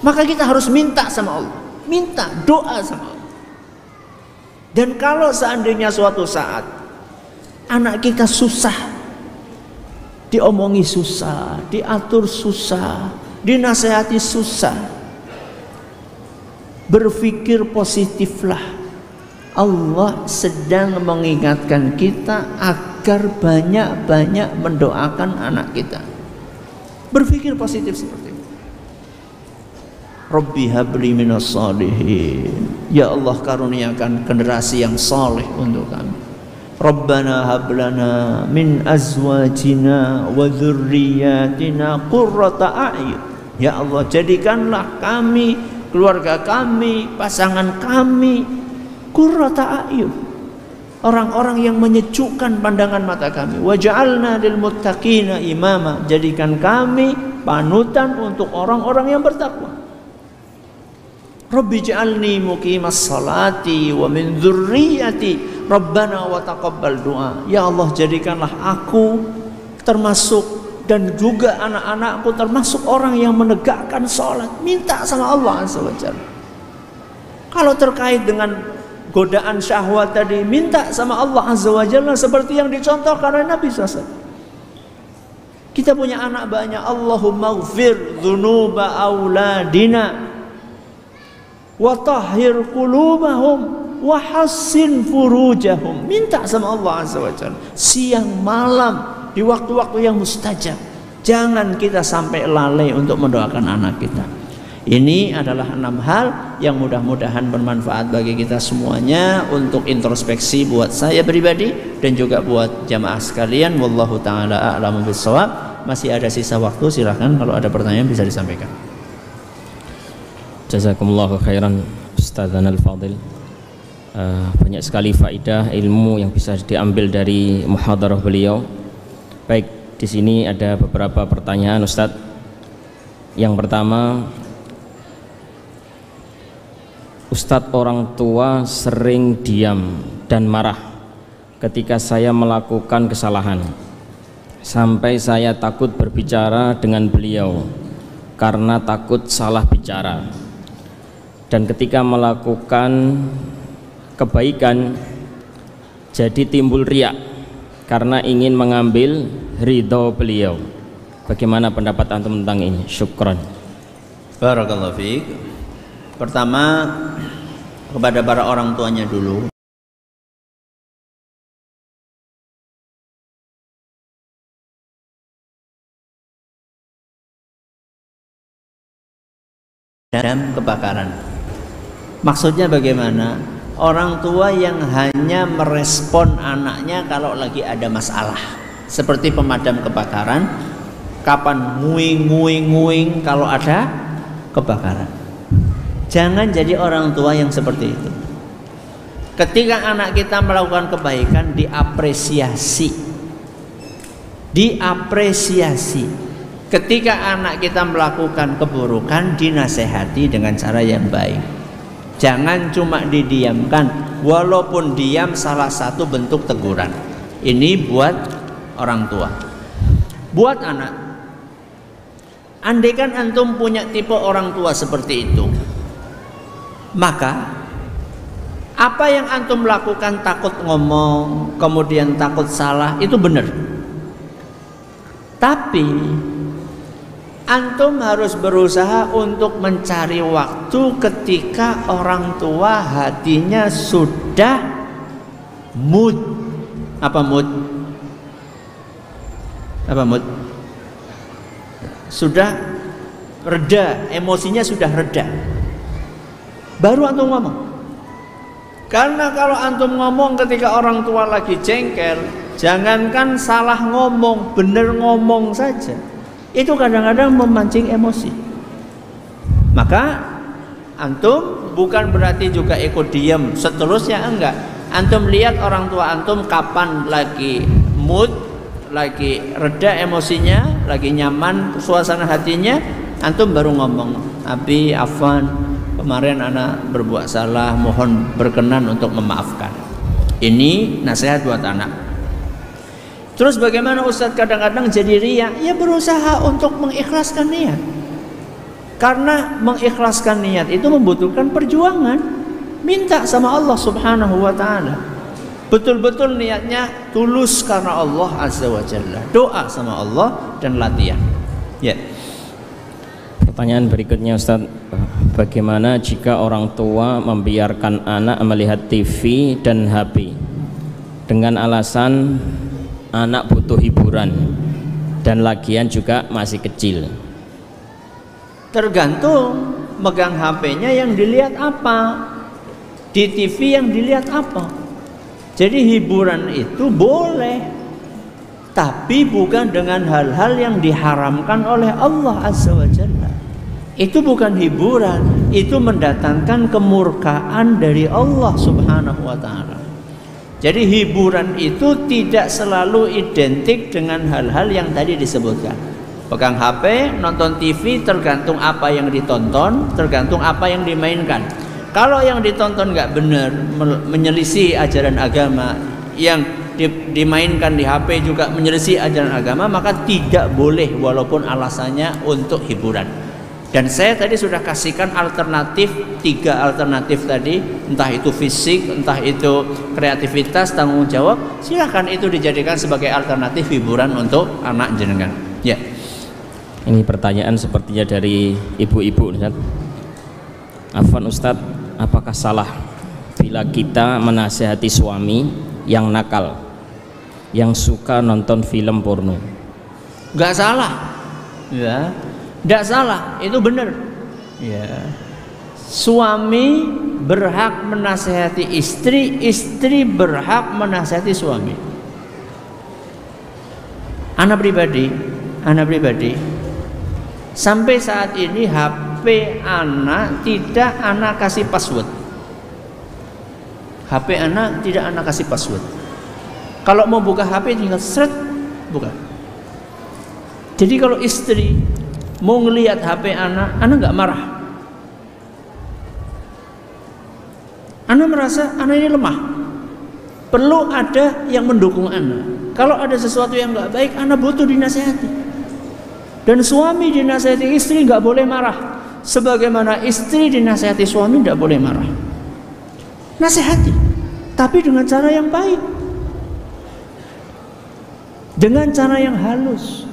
Maka kita harus minta sama Allah, minta doa sama Allah. Dan kalau seandainya suatu saat anak kita susah, diomongi susah, diatur susah, dinasehati susah, berpikir positiflah. Allah sedang mengingatkan kita agar banyak-banyak mendoakan anak kita. Berpikir positif seperti itu. Rabbi habli minas salihin, ya Allah karuniakan generasi yang saleh untuk kami. Rabbana hablana min azwajina wa dzurriyyatina qurrata a'yun, ya Allah jadikanlah kami, keluarga kami, pasangan kami qurrata a'yun, orang-orang yang menyejukkan pandangan mata kami. Waj'alna lil muttaqina imama, jadikan kami panutan untuk orang-orang yang bertakwa. Rabbi ja'alni muqimas salati wa min dzurriyyati Rabbana wa taqabbal du'a, ya Allah jadikanlah aku termasuk dan juga anak-anakku termasuk orang yang menegakkan salat. Minta sama Allah Azza wa Jalla. Kalau terkait dengan godaan syahwat tadi, minta sama Allah Azza wa Jalla seperti yang dicontohkan oleh Nabi SAW. Kita punya anak banyak, Allahumma ighfir dzunuba auladina wa tahhir qulubahum wa hassin furujahum. Minta sama Allah Azza wa Jalla siang malam di waktu-waktu yang mustajab. Jangan kita sampai lalai untuk mendoakan anak kita. Ini adalah 6 hal yang mudah-mudahan bermanfaat bagi kita semuanya untuk introspeksi buat saya pribadi dan juga buat jamaah sekalian. Wallahu taala a'lamu bissawab. Masih ada sisa waktu, silakan kalau ada pertanyaan bisa disampaikan. Jazakumullahu khairan Ustadzana al-Fadil. Banyak sekali faidah ilmu yang bisa diambil dari muhadarah beliau. Baik, di sini ada beberapa pertanyaan Ustadz. Yang pertama, Ustadz, orang tua sering diam dan marah ketika saya melakukan kesalahan, sampai saya takut berbicara dengan beliau karena takut salah bicara. Dan ketika melakukan kebaikan jadi timbul riak karena ingin mengambil ridho beliau. Bagaimana pendapat antum tentang ini? Syukran. Barakallahu fiik. Pertama, kepada para orang tuanya dulu. Dalam kebakaran. Maksudnya bagaimana? Orang tua yang hanya merespon anaknya kalau lagi ada masalah, seperti pemadam kebakaran, kapan nguing kalau ada kebakaran. Jangan jadi orang tua yang seperti itu. Ketika anak kita melakukan kebaikan, diapresiasi. Ketika anak kita melakukan keburukan, dinasehati dengan cara yang baik. Jangan cuma didiamkan, walaupun diam salah satu bentuk teguran. Ini buat orang tua. Buat anak, andaikan antum punya tipe orang tua seperti itu, maka apa yang antum lakukan, takut ngomong, kemudian takut salah, itu benar. Tapi antum harus berusaha untuk mencari waktu ketika orang tua hatinya sudah mood. Apa mood? Sudah reda, emosinya sudah reda, baru antum ngomong. Karena kalau antum ngomong ketika orang tua lagi jengkel, jangankan salah ngomong, bener ngomong saja, itu kadang-kadang memancing emosi. Maka antum bukan berarti juga ikut diam seterusnya, enggak. Antum lihat orang tua antum kapan lagi mood, lagi reda emosinya, lagi nyaman suasana hatinya, antum baru ngomong, "Abi, afwan, kemarin anak berbuat salah, mohon berkenan untuk memaafkan." Ini nasihat buat anak. Terus bagaimana Ustadz kadang-kadang jadi riya? Ya berusaha untuk mengikhlaskan niat. Karena mengikhlaskan niat itu membutuhkan perjuangan. Minta sama Allah Subhanahu wa ta'ala. Betul-betul niatnya tulus karena Allah Azza wa Jalla. Doa sama Allah dan latihan. Ya. Pertanyaan berikutnya Ustadz, bagaimana jika orang tua membiarkan anak melihat TV dan HP dengan alasan anak butuh hiburan dan lagian juga masih kecil? Tergantung megang HP-nya yang dilihat apa, di TV yang dilihat apa. Jadi hiburan itu boleh, tapi bukan dengan hal-hal yang diharamkan oleh Allah Azza wa Jalla. Itu bukan hiburan, itu mendatangkan kemurkaan dari Allah Subhanahu wa ta'ala. Jadi hiburan itu tidak selalu identik dengan hal-hal yang tadi disebutkan. Pegang HP, nonton TV, tergantung apa yang ditonton, tergantung apa yang dimainkan. Kalau yang ditonton nggak benar, menyelisih ajaran agama, yang dimainkan di HP juga menyelisih ajaran agama, maka tidak boleh walaupun alasannya untuk hiburan. Dan saya tadi sudah kasihkan alternatif, 3 alternatif tadi, entah itu fisik, entah itu kreativitas, tanggung jawab, silakan itu dijadikan sebagai alternatif hiburan untuk anak jenengan. Ya. Ini pertanyaan sepertinya dari ibu-ibu. Afwan Ustadz, apakah salah bila kita menasihati suami yang nakal, yang suka nonton film porno? Gak salah, ya, gak salah, itu benar. Ya, suami berhak menasihati istri, istri berhak menasihati suami. Anak pribadi, sampai saat ini HP anak tidak anak kasih password. HP anak tidak anak kasih password. Kalau mau buka HP tinggal seret buka. Jadi kalau istri mau ngelihat HP anak nggak marah. Anda merasa Anda ini lemah, perlu ada yang mendukung Anda. Kalau ada sesuatu yang nggak baik, Anda butuh dinasihati. Dan suami dinasihati istri nggak boleh marah, sebagaimana istri dinasihati suami nggak boleh marah. Nasihati, tapi dengan cara yang baik, dengan cara yang halus.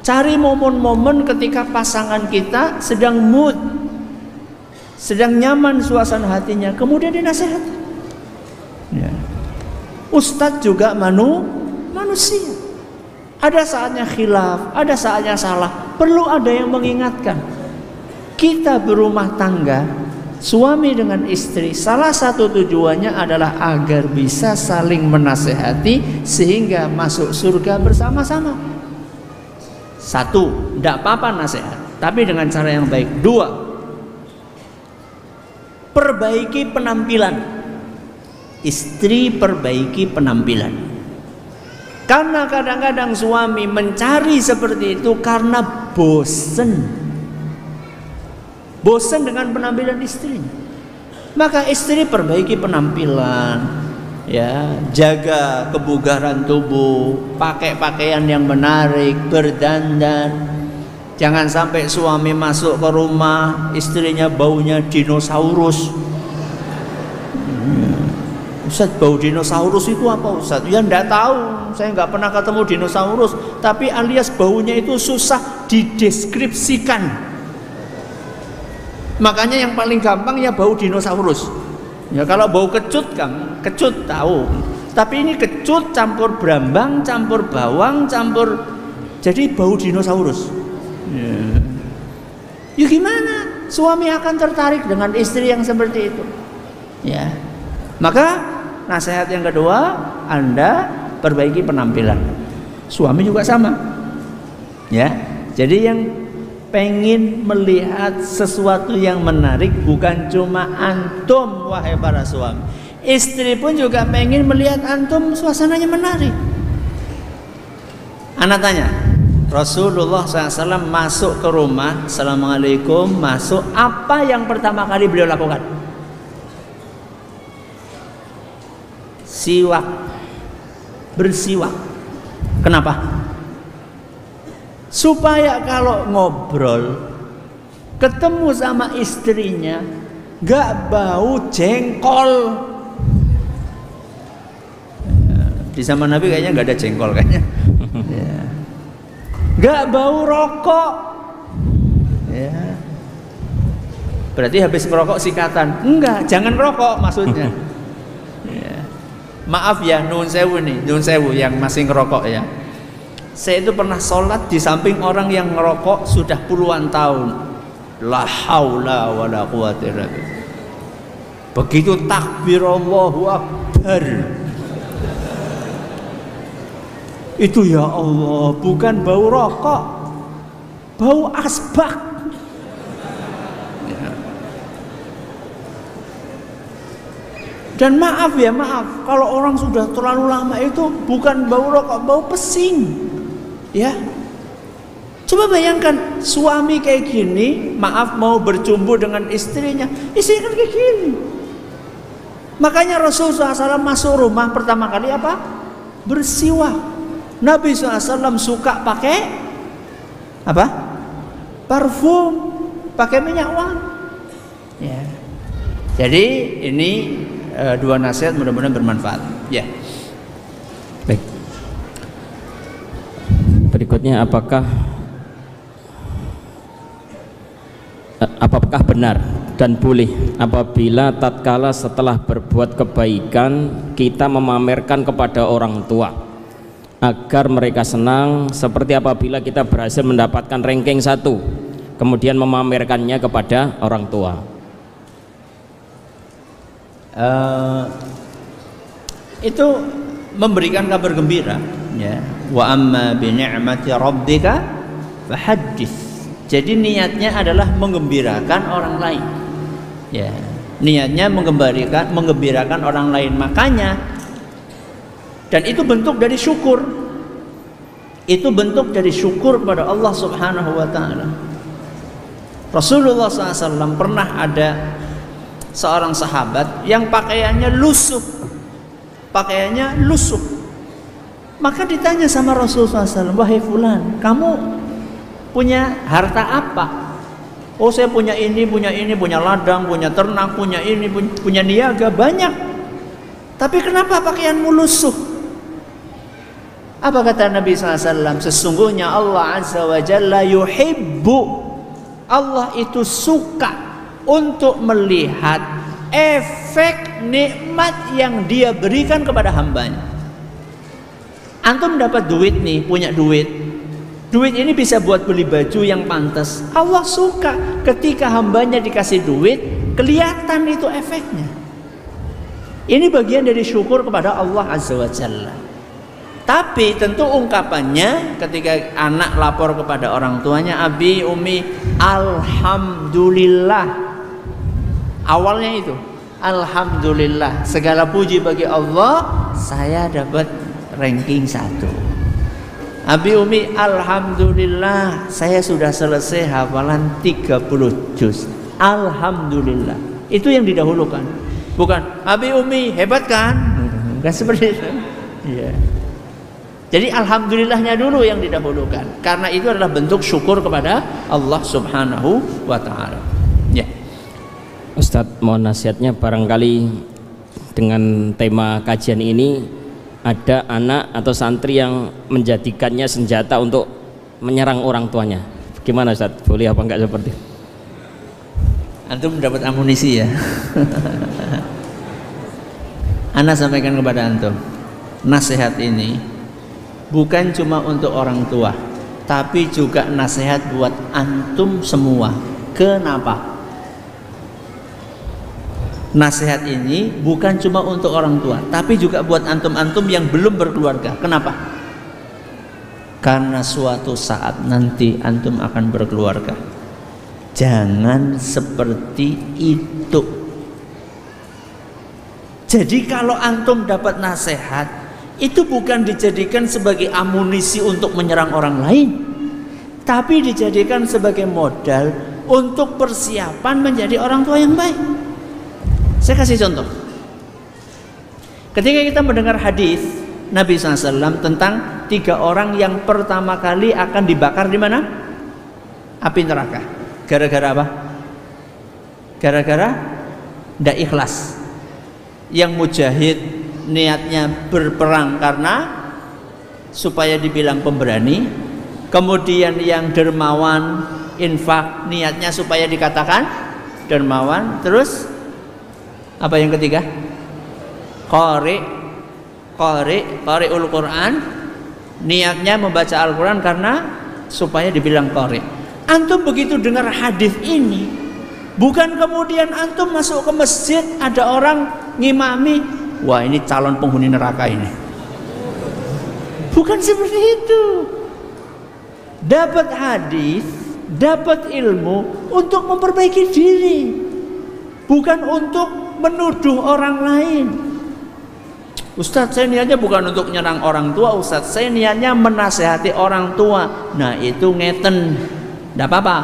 Cari momen-momen ketika pasangan kita sedang mood, sedang nyaman suasana hatinya, kemudian dinasihati. Ya. Ustadz juga manusia. Ada saatnya khilaf, ada saatnya salah. Perlu ada yang mengingatkan. Kita berumah tangga, suami dengan istri, salah satu tujuannya adalah agar bisa saling menasehati sehingga masuk surga bersama-sama. Satu, tidak apa-apa nasihat, tapi dengan cara yang baik. Dua, perbaiki penampilan. Istri perbaiki penampilan. Karena kadang-kadang suami mencari seperti itu karena bosen dengan penampilan istrinya. Maka istri perbaiki penampilan, ya, jaga kebugaran tubuh, pakai pakaian yang menarik, berdandan. Jangan sampai suami masuk ke rumah, istrinya baunya dinosaurus. Ustaz, bau dinosaurus itu apa Ustaz? Ya enggak tahu, saya enggak pernah ketemu dinosaurus, tapi alias baunya itu susah dideskripsikan. Makanya yang paling gampang ya bau dinosaurus. Ya kalau bau kecut kan, kecut tahu. Tapi ini kecut campur brambang, campur bawang, campur, jadi bau dinosaurus. Ya gimana? Suami akan tertarik dengan istri yang seperti itu. Ya. Maka nasihat yang kedua, Anda perbaiki penampilan. Suami juga sama. Ya. Jadi yang pengen melihat sesuatu yang menarik bukan cuma antum, wahai para suami. Istri pun juga pengen melihat antum suasananya menarik. Anak tanya, Rasulullah SAW masuk ke rumah, Assalamualaikum, masuk, apa yang pertama kali beliau lakukan? Siwak, bersiwak. Kenapa? Supaya kalau ngobrol, ketemu sama istrinya, gak bau jengkol. Di zaman Nabi kayaknya gak ada jengkol kayaknya. Gak bau rokok. Ya. Berarti habis ngerokok sikatan? Enggak, jangan ngerokok maksudnya. Maaf ya, nun sewu nih, nun sewu yang masih ngerokok ya. Saya itu pernah sholat di samping orang yang ngerokok sudah puluhan tahun. La haula wa la quwata illa billah. Begitu takbir Allahu Akbar, itu ya Allah, bukan bau rokok, bau asbak. Dan maaf ya, maaf, kalau orang sudah terlalu lama itu bukan bau rokok, bau pesing. Ya. Coba bayangkan suami kayak gini, maaf mau bercumbu dengan istrinya, istrinya kan kayak gini. Makanya Rasulullah SAW masuk rumah pertama kali apa? Bersiwak. Nabi SAW suka pakai apa? Parfum, pakai minyak wangi. Ya. Jadi ini dua nasihat mudah-mudahan bermanfaat. Ya. Baik. Berikutnya apakah benar dan boleh apabila tatkala setelah berbuat kebaikan kita memamerkan kepada orang tua agar mereka senang, seperti apabila kita berhasil mendapatkan ranking 1 kemudian memamerkannya kepada orang tua? Itu memberikan kabar gembira, ya. Wa amma bi ni'mati rabbika fahaddits. Jadi niatnya adalah menggembirakan orang lain, ya. Niatnya menggembirakan orang lain. Makanya, dan itu bentuk dari syukur. Itu bentuk dari syukur kepada Allah Subhanahu wa taala. Rasulullah SAW pernah ada seorang sahabat yang pakaiannya lusuh. Maka ditanya sama Rasulullah SAW, wahai fulan, kamu punya harta apa? Oh, saya punya ini, punya ladang, punya ternak, punya ini, punya niaga, banyak. Tapi kenapa pakaianmu lusuh? Apa kata Nabi SAW? Sesungguhnya Allah Azza wa Jalla yuhibbu, Allah itu suka untuk melihat efek nikmat yang Dia berikan kepada hambanya. Antum dapat duit nih, punya duit. Duit ini bisa buat beli baju yang pantas. Allah suka ketika hambanya dikasih duit, kelihatan itu efeknya. Ini bagian dari syukur kepada Allah Azza wa Jalla. Tapi tentu ungkapannya ketika anak lapor kepada orang tuanya, abi, umi, alhamdulillah. Awalnya itu, alhamdulillah, segala puji bagi Allah, saya dapat ranking 1. Abi, umi, alhamdulillah, saya sudah selesai hafalan 30 juz. Alhamdulillah. Itu yang didahulukan. Bukan, abi, umi, hebat kan? Bukan seperti itu. Iya. Jadi alhamdulillahnya dulu yang didahulukan, karena itu adalah bentuk syukur kepada Allah Subhanahu wa taala. Ya. Ustadz, mohon nasihatnya, barangkali dengan tema kajian ini ada anak atau santri yang menjadikannya senjata untuk menyerang orang tuanya. Gimana Ustadz? Boleh apa enggak seperti itu? Antum dapat amunisi ya. Ana sampaikan kepada antum, nasihat ini bukan cuma untuk orang tua, tapi juga nasihat buat antum semua. Kenapa? Nasihat ini bukan cuma untuk orang tua, tapi juga buat antum-antum yang belum berkeluarga. Kenapa? Karena suatu saat nanti antum akan berkeluarga. Jangan seperti itu. Jadi kalau antum dapat nasihat, itu bukan dijadikan sebagai amunisi untuk menyerang orang lain, tapi dijadikan sebagai modal untuk persiapan menjadi orang tua yang baik. Saya kasih contoh. Ketika kita mendengar hadis Nabi SAW tentang 3 orang yang pertama kali akan dibakar di mana? Api neraka. Gara-gara apa? Gara-gara tidak ikhlas. Yang mujahid niatnya berperang karena supaya dibilang pemberani. Kemudian yang dermawan, infak, niatnya supaya dikatakan dermawan. Terus apa yang ketiga? Qari'ul Quran, niatnya membaca Al-Quran karena supaya dibilang qari. Antum begitu dengar hadis ini, bukan kemudian antum masuk ke masjid, ada orang ngimami, wah ini calon penghuni neraka ini. Bukan seperti itu. Dapat hadis, dapat ilmu untuk memperbaiki diri, bukan untuk menuduh orang lain. Ustadz, saya niatnya bukan untuk nyerang orang tua, Ustadz, saya niatnya menasehati orang tua. Nah itu ngeten, tidak apa-apa.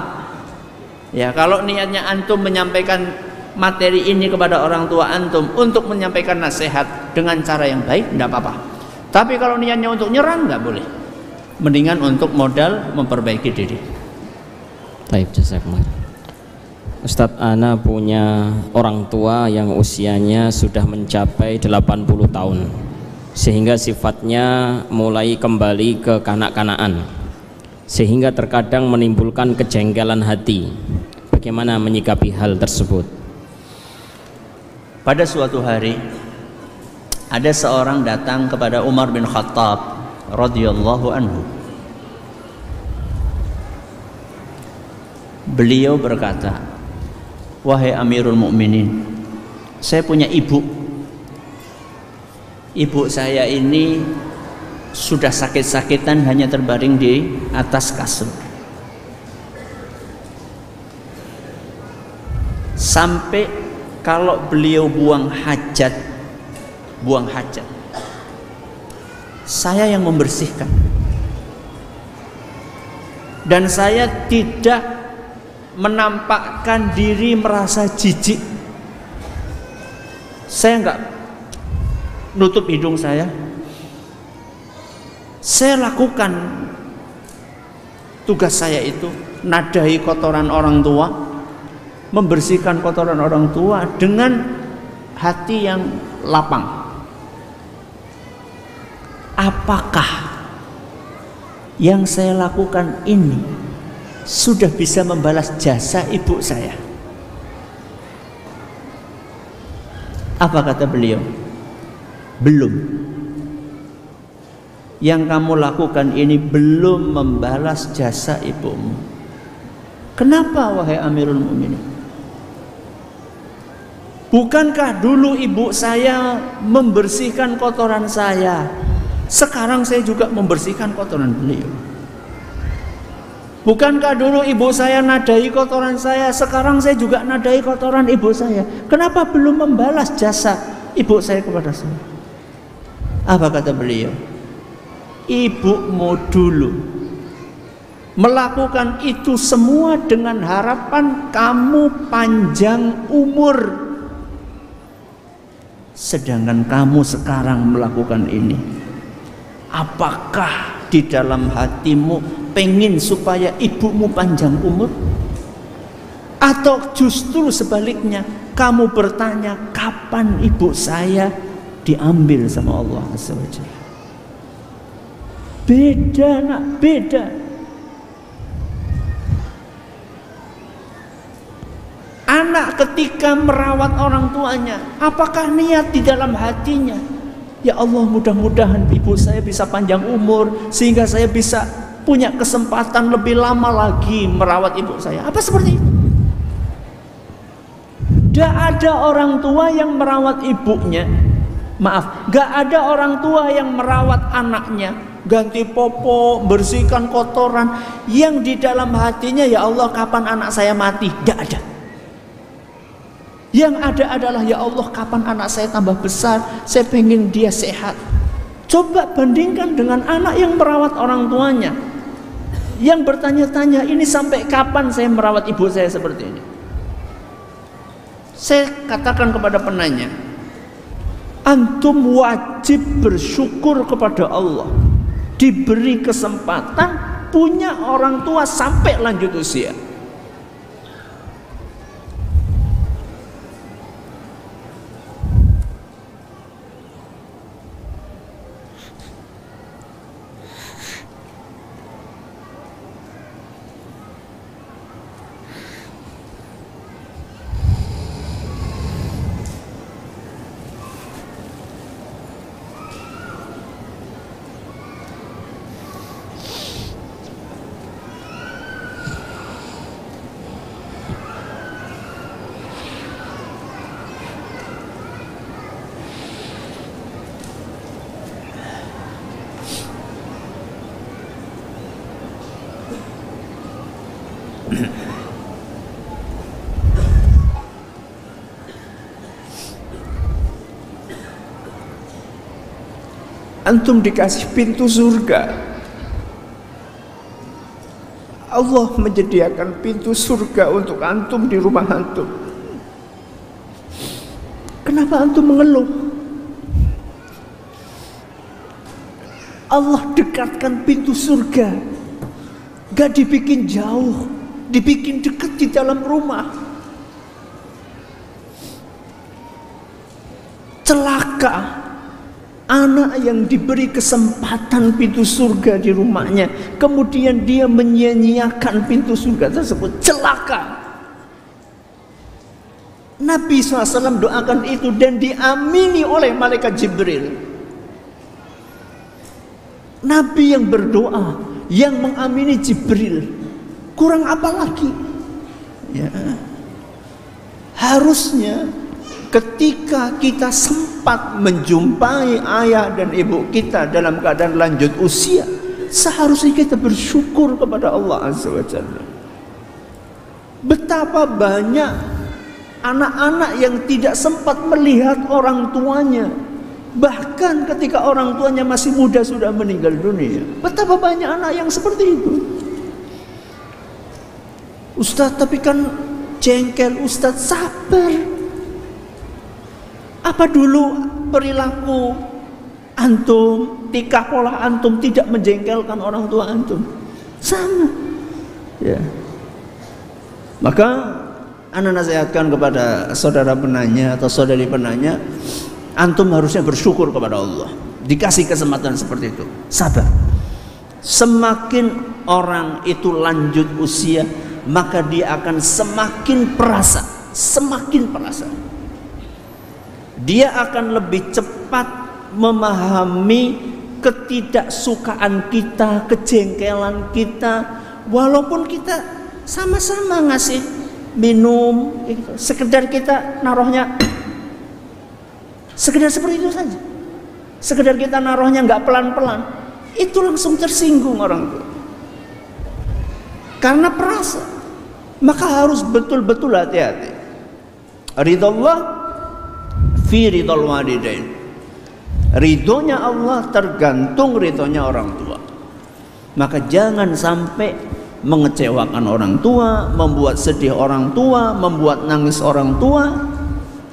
Ya, kalau niatnya antum menyampaikan materi ini kepada orang tua antum untuk menyampaikan nasihat dengan cara yang baik, tidak apa-apa. Tapi kalau niatnya untuk nyerang, nggak boleh. Mendingan untuk modal memperbaiki diri. Baik, jazakumullah. Ustadz, ana punya orang tua yang usianya sudah mencapai 80 tahun, sehingga sifatnya mulai kembali ke kanak-kanakan, sehingga terkadang menimbulkan kejengkelan hati. Bagaimana menyikapi hal tersebut? Pada suatu hari ada seorang datang kepada Umar bin Khattab radhiyallahu anhu. Beliau berkata, wahai Amirul Mukminin, saya punya ibu. Ibu saya ini sudah sakit-sakitan, hanya terbaring di atas kasur. Sampai kalau beliau buang hajat, saya yang membersihkan. Dan saya tidak menampakkan diri merasa jijik. Saya enggak nutup hidung saya lakukan tugas saya itu, nadai kotoran orang tua, membersihkan kotoran orang tua dengan hati yang lapang. Apakah yang saya lakukan ini sudah bisa membalas jasa ibu saya? Apa kata beliau? Belum. Yang kamu lakukan ini belum membalas jasa ibumu. Kenapa wahai Amirul Mukminin? Bukankah dulu ibu saya membersihkan kotoran saya? Sekarang saya juga membersihkan kotoran beliau. Bukankah dulu ibu saya nadai kotoran saya? Sekarang saya juga nadai kotoran ibu saya. Kenapa belum membalas jasa ibu saya kepada saya? Apa kata beliau? Ibumu dulu melakukan itu semua dengan harapan kamu panjang umur, sedangkan kamu sekarang melakukan ini. Apakah di dalam hatimu pengen supaya ibumu panjang umur? Atau justru sebaliknya, kamu bertanya kapan ibu saya diambil sama Allah Azza wa Jalla? Beda nak, beda. Anak ketika merawat orang tuanya, apakah niat di dalam hatinya, ya Allah, mudah-mudahan ibu saya bisa panjang umur sehingga saya bisa punya kesempatan lebih lama lagi merawat ibu saya? Apa seperti itu? Tidak ada orang tua yang merawat ibunya. Maaf, gak ada orang tua yang merawat anaknya, ganti popok, bersihkan kotoran, yang di dalam hatinya, ya Allah, kapan anak saya mati? Tidak ada. Yang ada adalah, ya Allah, kapan anak saya tambah besar, saya pengen dia sehat. Coba bandingkan dengan anak yang merawat orang tuanya, yang bertanya-tanya, ini sampai kapan saya merawat ibu saya seperti ini? Saya katakan kepada penanya, antum wajib bersyukur kepada Allah, diberi kesempatan punya orang tua sampai lanjut usia. Antum dikasih pintu surga. Allah menyediakan pintu surga untuk antum di rumah antum. Kenapa antum mengeluh? Allah dekatkan pintu surga, gak dibikin jauh, dibikin dekat di dalam rumah. Celaka anak yang diberi kesempatan pintu surga di rumahnya, kemudian dia menyia-nyiakan pintu surga tersebut. Celaka. Nabi SAW doakan itu dan diamini oleh malaikat Jibril. Nabi yang berdoa, yang mengamini Jibril, kurang apa lagi? Ya. Harusnya ketika kita sempat menjumpai ayah dan ibu kita dalam keadaan lanjut usia, seharusnya kita bersyukur kepada Allah Azza wa Jalla. Betapa banyak anak-anak yang tidak sempat melihat orang tuanya, bahkan ketika orang tuanya masih muda sudah meninggal dunia. Betapa banyak anak yang seperti itu. Ustadz, tapi kan jengkel. Ustadz, sabar. Apa dulu perilaku antum, tingkah pola antum tidak menjengkelkan orang tua antum? Sama. Ya. Maka ana nasihatkan kepada saudara penanya atau saudari penanya, antum harusnya bersyukur kepada Allah. Dikasih kesempatan seperti itu. Sabar. Semakin orang itu lanjut usia, maka dia akan semakin perasa, semakin perasa. Dia akan lebih cepat memahami ketidaksukaan kita, kejengkelan kita, walaupun kita sama-sama ngasih minum, sekedar kita naruhnya, sekedar seperti itu saja, sekedar kita naruhnya nggak pelan-pelan, itu langsung tersinggung orang tua, karena perasa. Maka harus betul-betul hati-hati. Ridallah fi ridal walidain. Ridhonya Allah tergantung ridhonya orang tua. Maka jangan sampai mengecewakan orang tua, membuat sedih orang tua, membuat nangis orang tua.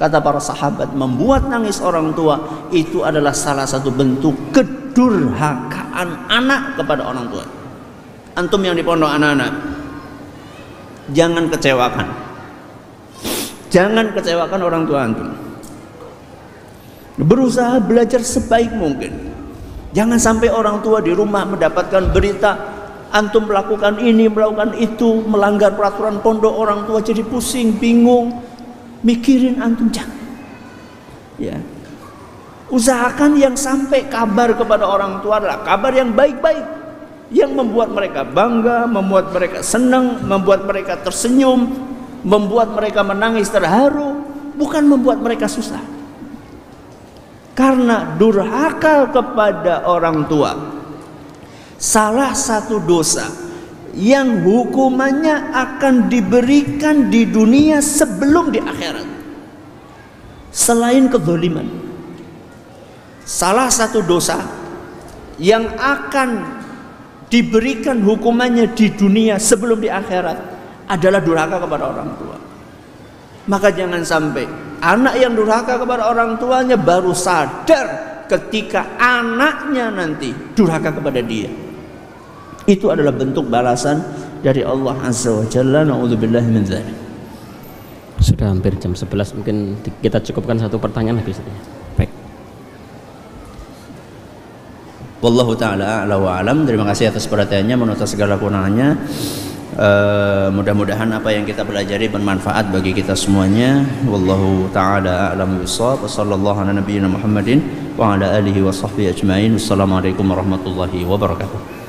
Kata para sahabat, membuat nangis orang tua itu adalah salah satu bentuk kedurhakaan anak kepada orang tua. Antum yang di pondok anak-anak, jangan kecewakan. Jangan kecewakan orang tua antum. Berusaha belajar sebaik mungkin. Jangan sampai orang tua di rumah mendapatkan berita antum melakukan ini, melakukan itu, melanggar peraturan pondok, orang tua jadi pusing, bingung, mikirin antum. Jangan. Ya. Usahakan yang sampai kabar kepada orang tua adalah kabar yang baik-baik, yang membuat mereka bangga, membuat mereka senang, membuat mereka tersenyum, membuat mereka menangis terharu, bukan membuat mereka susah. Karena durhaka kepada orang tua salah satu dosa yang hukumannya akan diberikan di dunia sebelum di akhirat. Selain kezaliman, salah satu dosa yang akan diberikan hukumannya di dunia sebelum di akhirat adalah durhaka kepada orang tua. Maka jangan sampai anak yang durhaka kepada orang tuanya baru sadar ketika anaknya nanti durhaka kepada dia. Itu adalah bentuk balasan dari Allah Azza wa Jalla. Na'udzubillahi min dzalik. Sudah hampir jam 11, mungkin kita cukupkan satu pertanyaan lagi saja. Baik. Wallahu taala a'la wa alam. Terima kasih atas perhatiannya, menurut segala kewenangannya. Mudah-mudahan apa yang kita pelajari bermanfaat bagi kita semuanya. Wallahu taala a'lamu bissawab. Wassallallahu ala nabiyyina Muhammadin wa ala alihi wa sahbihi ajmain. Wassalamualaikum warahmatullahi wabarakatuh.